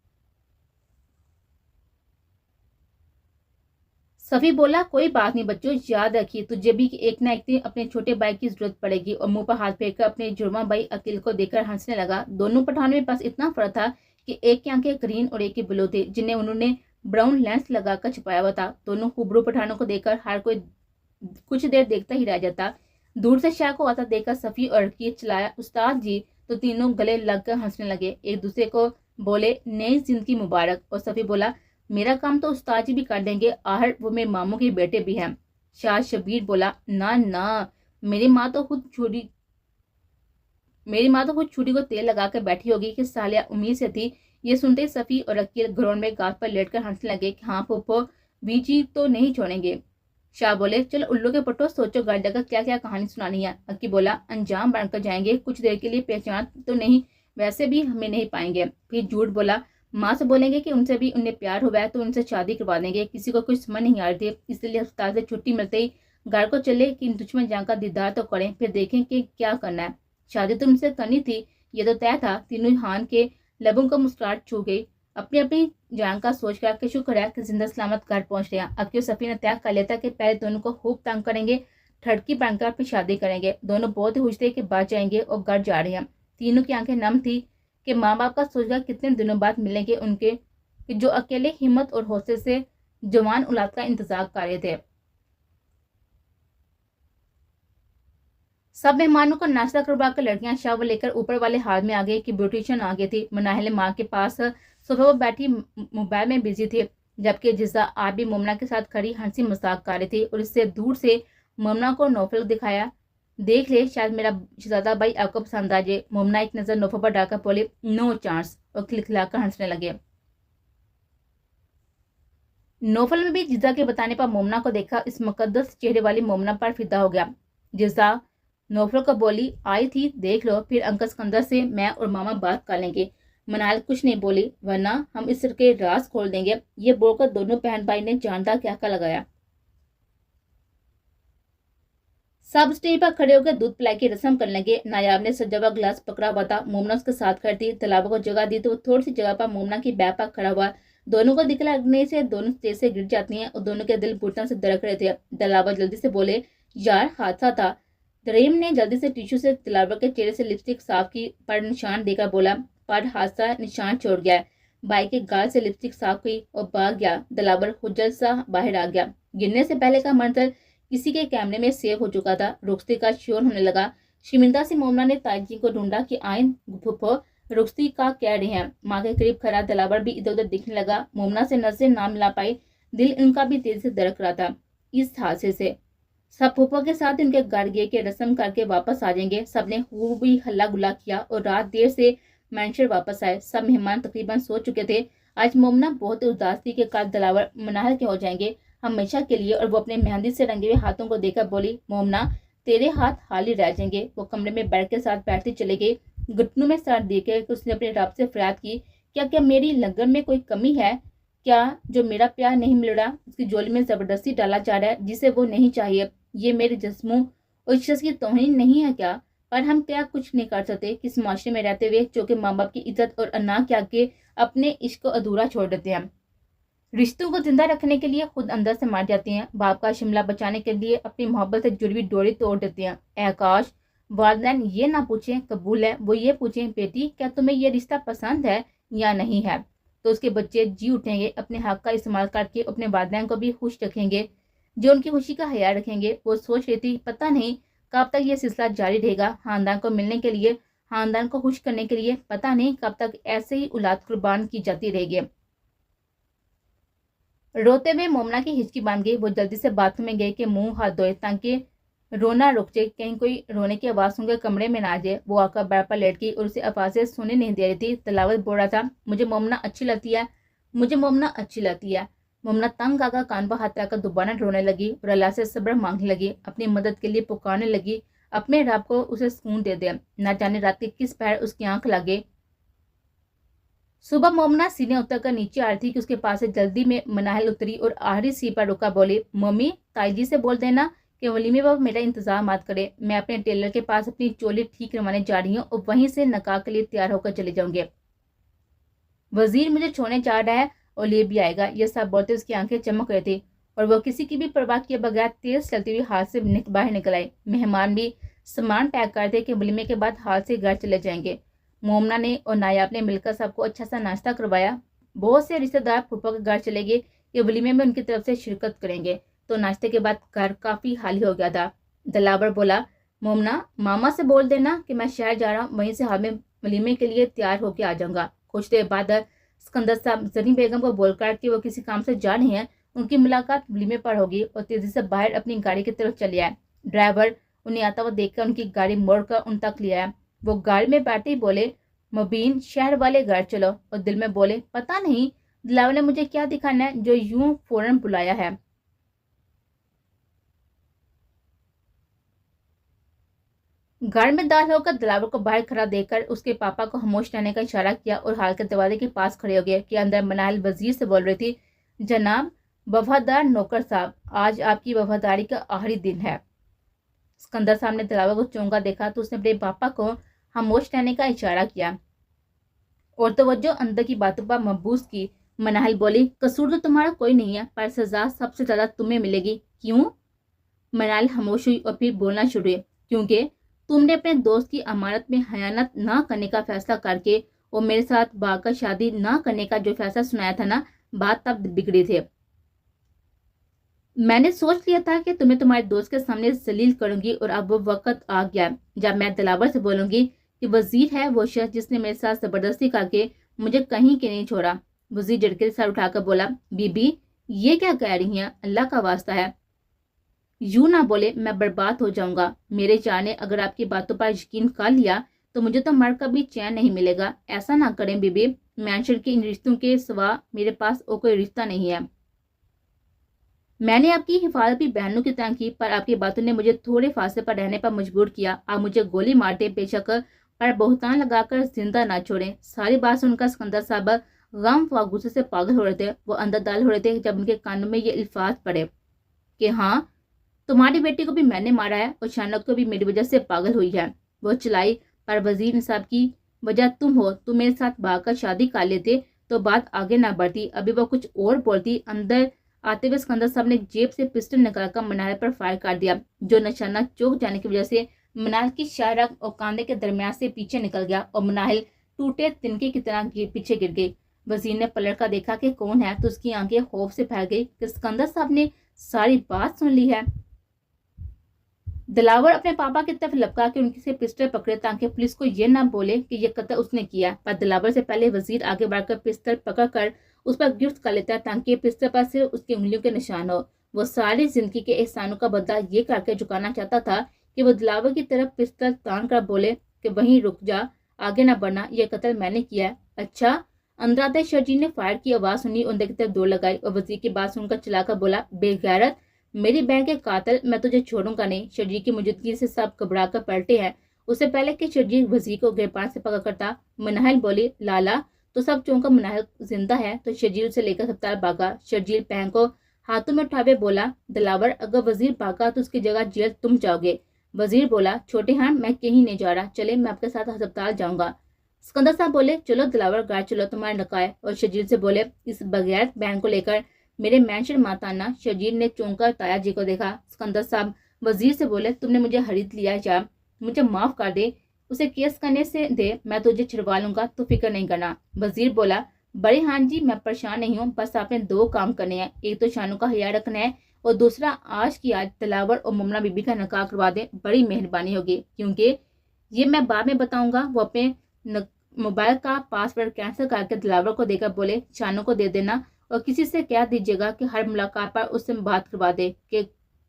सफी बोला, कोई बात नहीं बच्चों, याद रखिए तुझे भी एक ना एक दिन अपने छोटे भाई की जरूरत पड़ेगी। और मुंह पर हाथ फेरकर अपने जुर्मा भाई अकील को देखकर हंसने लगा। दोनों पठानों में बस इतना फर्क था कि एक की आंखें ग्रीन और एक की ब्लू थी, जिन्हें उन्होंने ब्राउन लेंस लगाकर छुपाया हुआ था। दोनों हुबरू पठानों को देखकर हर कोई कुछ देर देखता ही रह जाता। दूर से शाह को आता देखकर सफी और अकील चिल्लाया, उस्ताद जी, तो तीनों गले लगकर हंसने लगे। एक दूसरे को बोले, नई जिंदगी मुबारक। और सफी बोला, मेरा काम तो उस्ताद जी भी कर देंगे, आहर वो मेरे मामू के बेटे भी हैं। शाह शबीर बोला, ना ना, मेरी माँ तो खुद छुरी को तेल लगा कर बैठी होगी कि सालिया उम्मीद से थी। ये सुनते सफी और अकील ग्राउंड में गाद पर लेटकर हंसने लगे कि हाँ फूफो, बीजी तो नहीं छोड़ेंगे। शाह बोले, चलो उल्लू के पट्टो, सोचो घर जाकर क्या क्या कहानी सुनानी है। अक्की बोला, अंजाम बनकर जाएंगे, कुछ देर के लिए पहचान तो नहीं, वैसे भी हमें नहीं पाएंगे। फिर झूठ बोला, माँ से बोलेंगे कि उनसे भी उन्हें प्यार हुआ है तो उनसे शादी करवा देंगे। किसी को कुछ समझ नहीं आ रही थी, इसलिए अस्पताल से छुट्टी मिलते ही घर को चले कि दुश्मन जान का दीदार तो करें, फिर देखें कि क्या करना है। शादी तो उनसे करनी थी, ये तो तय था। तीनों हान के लबों का मुस्कुराहट छू गई। अपनी अपनी जान का सोच कर कि शुक्र है कि जिंदा सलामत घर पहुंच रहे हैं। अक्की और सफी ने तय कर लिया था कि पहले दोनों को खूब तंग करेंगे, ठड़की बनकर फिर शादी करेंगे। दोनों बहुत ही खुश थे कि बच जाएंगे और घर जा रहे हैं। तीनों की आंखें नम थी कि माँ बाप का सोचकर कितने दिनों बाद मिलेंगे उनके, कि जो अकेले हिम्मत और हौसले से जवान औलाद का इंतजार कर रहे थे। सब मेहमानों को नाश्ता करवा कर लड़कियां शाव लेकर ऊपर वाले हाल में आ गई कि ब्यूटिशियन आ गई थी। मनाहल माँ के पास सोफे पर बैठी मोबाइल में बिजी थी, जबकि जिजा आप भी मोमना के साथ खड़ी हंसी मजाक कर रही थी और इससे दूर से मोमना को नौफल दिखाया। देख ले, शायद मेरा शहजादा भाई आपको पसंद आ जाए। मोमना एक नजर नौफल पर डालकर बोले, नो चांस, और खिलखिलाकर हंसने लगे। नौफल में भी जिजा के बताने पर मोमना को देखा इस मुकद्दस चेहरे वाली मोमना पर फिदा हो गया। जिजा नौफल को बोली, आई थी देख लो, फिर अंकल सिकंदर से मैं और मामा बात कर लेंगे। मनाल कुछ नहीं बोली, वरना हम इस के राज खोल देंगे। ये बोलकर दोनों बहन भाई ने जानदार कहका लगाया। सब स्टेज पर खड़े होकर दूध पिलाई की रस्म करने लगे। नायाब ने सजा हुआ गिलास पकड़ा हुआ था, मोमना उसके साथ खड़ी थी। तालाबा को जगह दी तो वो थोड़ी सी जगह पर मोमना की बैग पर खड़ा हुआ। दोनों को दिखलाने से दोनों स्टेज से गिर जाती हैं और दोनों के दिल घुटनों से दरक रहे थे। तालाबा जल्दी से बोले, यार हादसा था। दरीम ने जल्दी से टिश्यू से तालाबा के चेहरे से लिपस्टिक साफ की, पर निशान देकर बोला, पर हादसा निशान छोड़ गया। भाई के गाल से लिपस्टिक साफ हुई और भाग गया। दलावर खुजल सा बाहर आ गया। गिरने से पहले का मंजर किसी के कैमरे में सेव हो चुका था। रुखसती का शोर होने लगा। शर्मिंदा से मोमना ने ताजी को ढूंढा कि आइन फुफो रुखसती का कह रहे हैं। माँ के करीब खड़ा दलावर भी इधर उधर दिखने लगा। मोमना से नजरें ना मिला पाई। दिल इनका भी तेजी से धड़क रहा था इस हादसे से। सब फूफा के साथ उनके घर गए के रस्म करके वापस आ जाएंगे। सबने खूब ही हल्ला गुल्ला किया और रात देर से मैंशर वापस आए। सब मेहमान तकरीबन सो चुके थे। आज मोमना बहुत उदास थी कि कल दलावर मनाहल के हो जाएंगे हमेशा के लिए, और वो अपने मेहंदी से रंगे हुए हाथों को देखकर बोली, मोमना तेरे हाथ हाल ही रह जाएंगे। वो कमरे में बैठ के साथ बैठते चले गए। घुटनों में सर देकर उसने अपने रब से फरियाद की, क्या मेरी लगन में कोई कमी है क्या, जो मेरा प्यार नहीं मिल रहा, उसकी झोली में जबरदस्ती डाला जा रहा है जिसे वो नहीं चाहिए। ये मेरे जिस्मों और इज्जत की तौहीन नहीं है क्या? पर हम क्या कुछ नहीं कर सकते किस माशरे में रहते हुए जो कि माँ बाप की इज्जत और अन्ना के आगे अपने इश्क को अधूरा छोड़ देते हैं। रिश्तों को जिंदा रखने के लिए खुद अंदर से मर जाते हैं। बाप का शिमला बचाने के लिए अपनी मोहब्बत से जुड़ी हुई डोरी तोड़ देते हैं। आकाश वालिदैन ये ना पूछें कबूल है, वो ये पूछें बेटी क्या तुम्हें ये रिश्ता पसंद है या नहीं है, तो उसके बच्चे जी उठेंगे। अपने हक का इस्तेमाल करके अपने वालिदैन को भी खुश रखेंगे, जो उनकी खुशी का ख्याल रखेंगे। वो सोच रही थी पता नहीं कब तक ये सिलसिला जारी रहेगा। खानदान को मिलने के लिए, खानदान को खुश करने के लिए पता नहीं कब तक ऐसे ही औलाद कुर्बान की जाती रहेगी। रोते हुए मोमना की हिचकी बांध गई। वो जल्दी से बाथरूम में गए कि मुंह हाथ धोए ताकि रोना रुक जाए, कहीं कोई रोने की आवाज सुनकर कमरे में ना आ जाए। वो आकर बेड पर लेट गई और उसे आवाजें सुनने नहीं दे रही थी। तलावत बोल रहा था, मुझे मोमना अच्छी लगती है, मुझे मोमना अच्छी लगती है। मोमना तंग आकर कान पर हाथ रखकर दोबारा रोने लगी और अल्लाह से सब्र मांगने लगी। अपनी मदद के लिए पुकारने लगी, अपने रब को उसे सुकून दे दे। न जाने रात के किस पैर उसकी आंख लगे। सुबह मोमना सीने उतर कर नीचे आ रही थी कि उसके पास से जल्दी में मनाहल उतरी और आखिरी सी पर रुका। बोली, मम्मी ताई जी से बोल देना कि वलीमे पर मेरा इंतजार मत करे, मैं अपने टेलर के पास अपनी चोली ठीक करवाने जा रही हूँ और वहीं से निकाह के लिए तैयार होकर चले जाऊंगी। वजीर मुझे छोड़ने जा रहा है और ले भी आएगा। यह सब बोलते उसकी आंखें चमक रही थी और वो किसी की भी परवाह किए बगैर तेज चलती हुई हाथ से बाहर निकल आई। मेहमान भी सामान पैक करते कि वलीमे के बाद हाथ से घर चले जाएंगे। मोमना ने और नायाब ने मिलकर सबको अच्छा सा नाश्ता करवाया। बहुत से रिश्तेदार फूफा के घर चले गए कि वलीमे में उनकी तरफ से शिरकत करेंगे, तो नाश्ते के बाद घर काफी खाली हो गया था। दिलावर बोला, मोमना मामा से बोल देना कि मैं शहर जा रहा हूँ, वहीं से हमें वलीमे के लिए तैयार होकर आ जाऊंगा। कुछ देर बाद सिकंदर साहब जनी बेगम को बोलकर कि वो किसी काम से जा रही हैं, उनकी मुलाकात वलीमे पर होगी और तेजी से बाहर अपनी गाड़ी की तरफ चले आए। ड्राइवर उन्हें आता हुआ देखकर उनकी गाड़ी मोड़कर उन तक ले आया। वो गाड़ी में बैठे ही बोले, मुबीन शहर वाले घर चलो, और दिल में बोले, पता नहीं दिलावर ने मुझे क्या दिखाना है जो यूं फौरन बुलाया है। घर में दाखिल होकर दिलावर को बाहर खड़ा देखकर उसके पापा को खामोश रहने का इशारा किया और हाल के दरवाजे के पास खड़े हो गए कि अंदर मनाइल वजीर से बोल रही थी, जनाब वफादार नौकर साहब, आज आपकी वफादारी का आखिरी दिन है। सिकंदर साहब ने दिलावर को चौंका देखा तो उसने अपने पापा को खामोश रहने का इशारा किया और तवज्जो अंदर की बातों पर मबूस की। मनाहिल बोली, कसूर तो तुम्हारा कोई नहीं है, पर सजा सबसे ज्यादा तुम्हें मिलेगी। क्यों? मनाहिल खामोश हुई और फिर बोलना शुरू हुई, क्योंकि तुमने अपने दोस्त की अमानत में खयानत ना करने का फैसला करके और मेरे साथ बाकर शादी ना करने का जो फैसला सुनाया था ना, बात तब बिगड़ी थी। मैंने सोच लिया था कि तुम्हें तुम्हारे दोस्त के सामने जलील करूंगी और अब वो वक्त आ गया जब मैं दिलावर से बोलूंगी कि वजीर है वो शख्स जिसने मेरे साथ जबरदस्ती करके मुझे कहीं के नहीं छोड़ा। वजीर झटके सर उठाकर बोला, बीबी ये क्या कह रही हैं, अल्लाह का वास्ता है यूं ना बोले, मैं बर्बाद हो जाऊंगा। मेरे जाने अगर आपकी बातों पर यकीन कर लिया तो मुझे तो मर का भी चैन नहीं मिलेगा। ऐसा ना करें बीबी, मैंशन के इन रिश्तों के सिवा मेरे पास और कोई रिश्ता नहीं है। मैंने आपकी हिफाजत भी बहनों की तरह की, पर आपकी बातों ने मुझे थोड़े फासले पर रहने पर मजबूर किया। आप मुझे गोली मारते बेशक, पर बहुतान लगाकर जिंदा ना छोड़ें। सारी बात सुनकर सिकंदर साहब गम व गुस्से से पागल हो रहे थे। वो अंदर दाल हो रहे थे जब उनके कानों में ये अल्फाज पड़े कि हाँ, तुम्हारी बेटी को भी मैंने मारा है और शानक को भी मेरी वजह से पागल हुई है। वो चिल्लाई, पर वजीर साहब की वजह तुम हो। तुम मेरे साथ भागकर शादी कर लेते तो बात आगे ना बढ़ती। अभी वो कुछ और बोलती, अंदर आते हुए सिकंदर साहब ने जेब से पिस्टल निकालकर मनाल पर फायर कर दिया, जो निशाना चौक जाने की वजह से मनाल की शाहरग और कांधे के दरमियान से पीछे निकल गया और मनाहिल टूटे तिनके की तरह पीछे गिर गई। वजीर ने पलट कर देखा कि कौन है तो उसकी आंखें खौफ से फैल गई कि सिकंदर साहब ने सारी बात सुन ली है। दिलावर अपने पापा की तरफ लपका के उनकी से पिस्टल पकड़े ताकि पुलिस को यह ना बोले कि यह कत्ल उसने किया, पर दिलावर से पहले वजीर आगे बढ़कर पिस्टल पकड़कर उस पर गिरफ्त कर लेता ताकि पिस्टल पर सिर्फ उसकी उंगलियों के निशान हो। वो सारी जिंदगी के एहसानों का बदला ये करके चुकाना चाहता था कि वो दिलावर की तरफ पिस्टल तान कर बोले कि वहीं रुक जा, आगे ना बढ़ना, यह कत्ल मैंने किया है। अच्छा। अंदर आते शर्जील ने फायर की आवाज सुनी, अंदर की तरफ दौड़ लगाई और वजीर की बात सुनकर चलाकर बोला, बेगैरत, मेरी बहन के कातिल, मैं तुझे छोड़ूंगा नहीं। शर्जील की मौजूदगी से सब घबरा कर पलटे हैं। उससे पहले कि शर्जील वजीर को गिरफ्तार से पकड़ करता, मनाहिल बोली, लाला, तो सब चौंका मनाहिल जिंदा है तो शर्जील से लेकर अस्पताल भागा। शर्जील बहन को हाथों में उठावे बोला, दिलावर, अगर वजीर भागा तो उसकी जगह जेल तुम जाओगे। वजीर बोला, छोटे हान, मैं कहीं नहीं जा रहा, चले मैं आपके साथ अस्पताल जाऊंगा। सिकंदर साहब बोले, चलो दिलावर, घर चलो, तुम्हारे नकाए। और शर्जील से बोले, इस बगैर बहन को लेकर मेरे मैंशन मत आना। शर्जील ने चौंका ताया जी को देखा। सिकंदर साहब वजीर से बोले, तुमने मुझे खरीद लिया जा, मुझे माफ कर दे, उसे केस करने से दे, मैं तुझे छिड़वा लूंगा, तो फिक्र नहीं करना। वजीर बोला, बड़े हान जी, मैं परेशान नहीं हूँ, बस आपने दो काम करने हैं, एक तो शानों का हया रखना है और दूसरा आज की आज दिलावर और मुमना बीबी का निकाह करवा दे, बड़ी मेहरबानी होगी, क्योंकि ये मैं बाद में बताऊंगा। वो अपने मोबाइल का पासवर्ड कैंसिल करके दिलावर को देकर बोले, शानों को दे देना और किसी से कह दीजिएगा कि हर मुलाकात पर उससे बात करवा दे, कि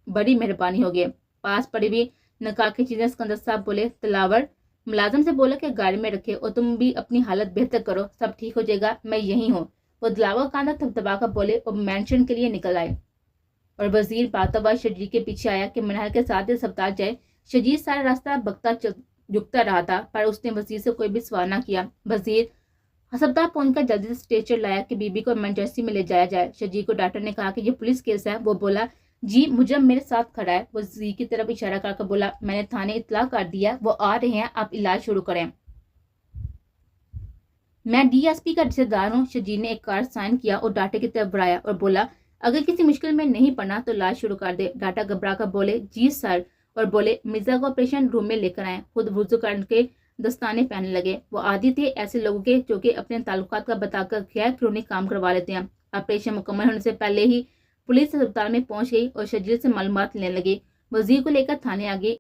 बड़ी मेहरबानी होगी। पास पड़ी हुई निकाह की चीजें सिकंदर साहब बोले, दिलावर, मुलाजिम से बोला कि गाड़ी में रखे और तुम भी अपनी हालत बेहतर करो, सब ठीक हो जाएगा, मैं यही हूँ। वो दिलावर कांधा थपथपा कर बोले और मैंशन के लिए निकल आए। और वजीर बातों शर्जील के पीछे आया कि मनाहिल के साथ अस्पताल जाए। शर्जील सारा रास्ता बकता झुकता रहा था, पर उसने वजीर से कोई भी सवाल न किया। वजीर अस्पताल पहुंचकर जल्दी से स्ट्रेचर लाया कि बीबी को इमरजेंसी में ले जाया जाए। शर्जील को डॉक्टर ने कहा कि ये पुलिस केस है। वो बोला, جی مجرم میرے ساتھ کھڑا ہے، وزیر کی طرف اشارہ کر بولا۔ میں نے تھانے اطلاع کر دیا، وہ آ رہے ہیں، آپ علاج شروع کریں۔ میں ڈی ایس پی کا رشتہ دار ہوں۔ شجیر نے ایک کارڈ سائن کیا اور ڈاٹا کی طرف بڑھایا اور بولا، اگر کسی مشکل میں نہیں پڑنا تو علاج شروع کر دے۔ ڈاٹا گھبرا کر بولے، جی سر، اور بولے مرزا کو آپریشن روم میں لے کر آئیں۔ خود وضو کر کے دستانے پہننے لگے۔ وہ عادی تھے ایسے لوگوں کے جو کہ اپنے تعلقات کا بتا کر غیر قانونی کام کروا لیتے ہیں۔ آپریشن مکمل ہونے سے پہلے ہی پولیس اسپتال میں پہنچ گئی اور شجیر سے معلومات لینے لگی۔ وزیر کو لے کر تھانے آ گئی۔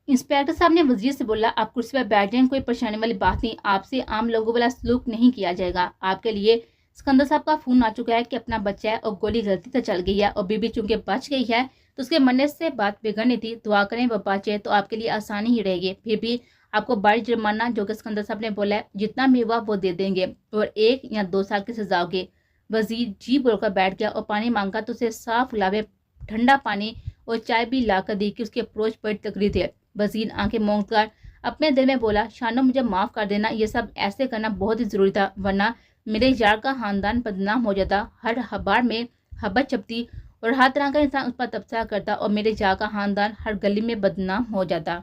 انسپیکٹر صاحب نے وزیر سے بولا، آپ کرسی پر بیٹھ جائیں، کوئی پریشانی والی بات نہیں، آپ سے عام لوگوں والا سلوک نہیں کیا جائے گا۔ آپ کے لیے سکندر صاحب کا فون آ چکا ہے کہ اپنا بچہ ہے اور گولی غلطی سے چل گئی ہے، اور بی بی چونکہ بچ گئی ہے تو اس کے مرنے سے بات بگڑنی تھی۔ دعا کریں وہ بچے تو آپ کے لیے آسانی ہی رہے گی۔ پھر بھی آپ کو بڑی جرمانہ جو کہ سکندر صاحب نے بولا ہے جتنا بھی ہوا وہ دے دیں گے، اور 1 یا 2 سال کی سزا ہوگی۔ وزیر جی بول کر بیٹھ گیا اور پانی مانگا تو اسے صاف گلابے ٹھنڈا پانی اور چائے بھی لا کر دی کہ اس کی اپروچ بڑی تکڑی تھی۔ وزیر آنکھیں موند کر اپنے دل میں بولا، شانو مجھے معاف کر دینا، یہ سب ایسے کرنا بہت ہی ضروری تھا، ورنہ میرے یار کا خاندان بدنام ہو جاتا، ہر اخبار میں خبر چھپتی اور ہر طرح کا انسان اس پر تبصرہ کرتا اور میرے یار کا خاندان ہر گلی میں بدنام ہو جاتا۔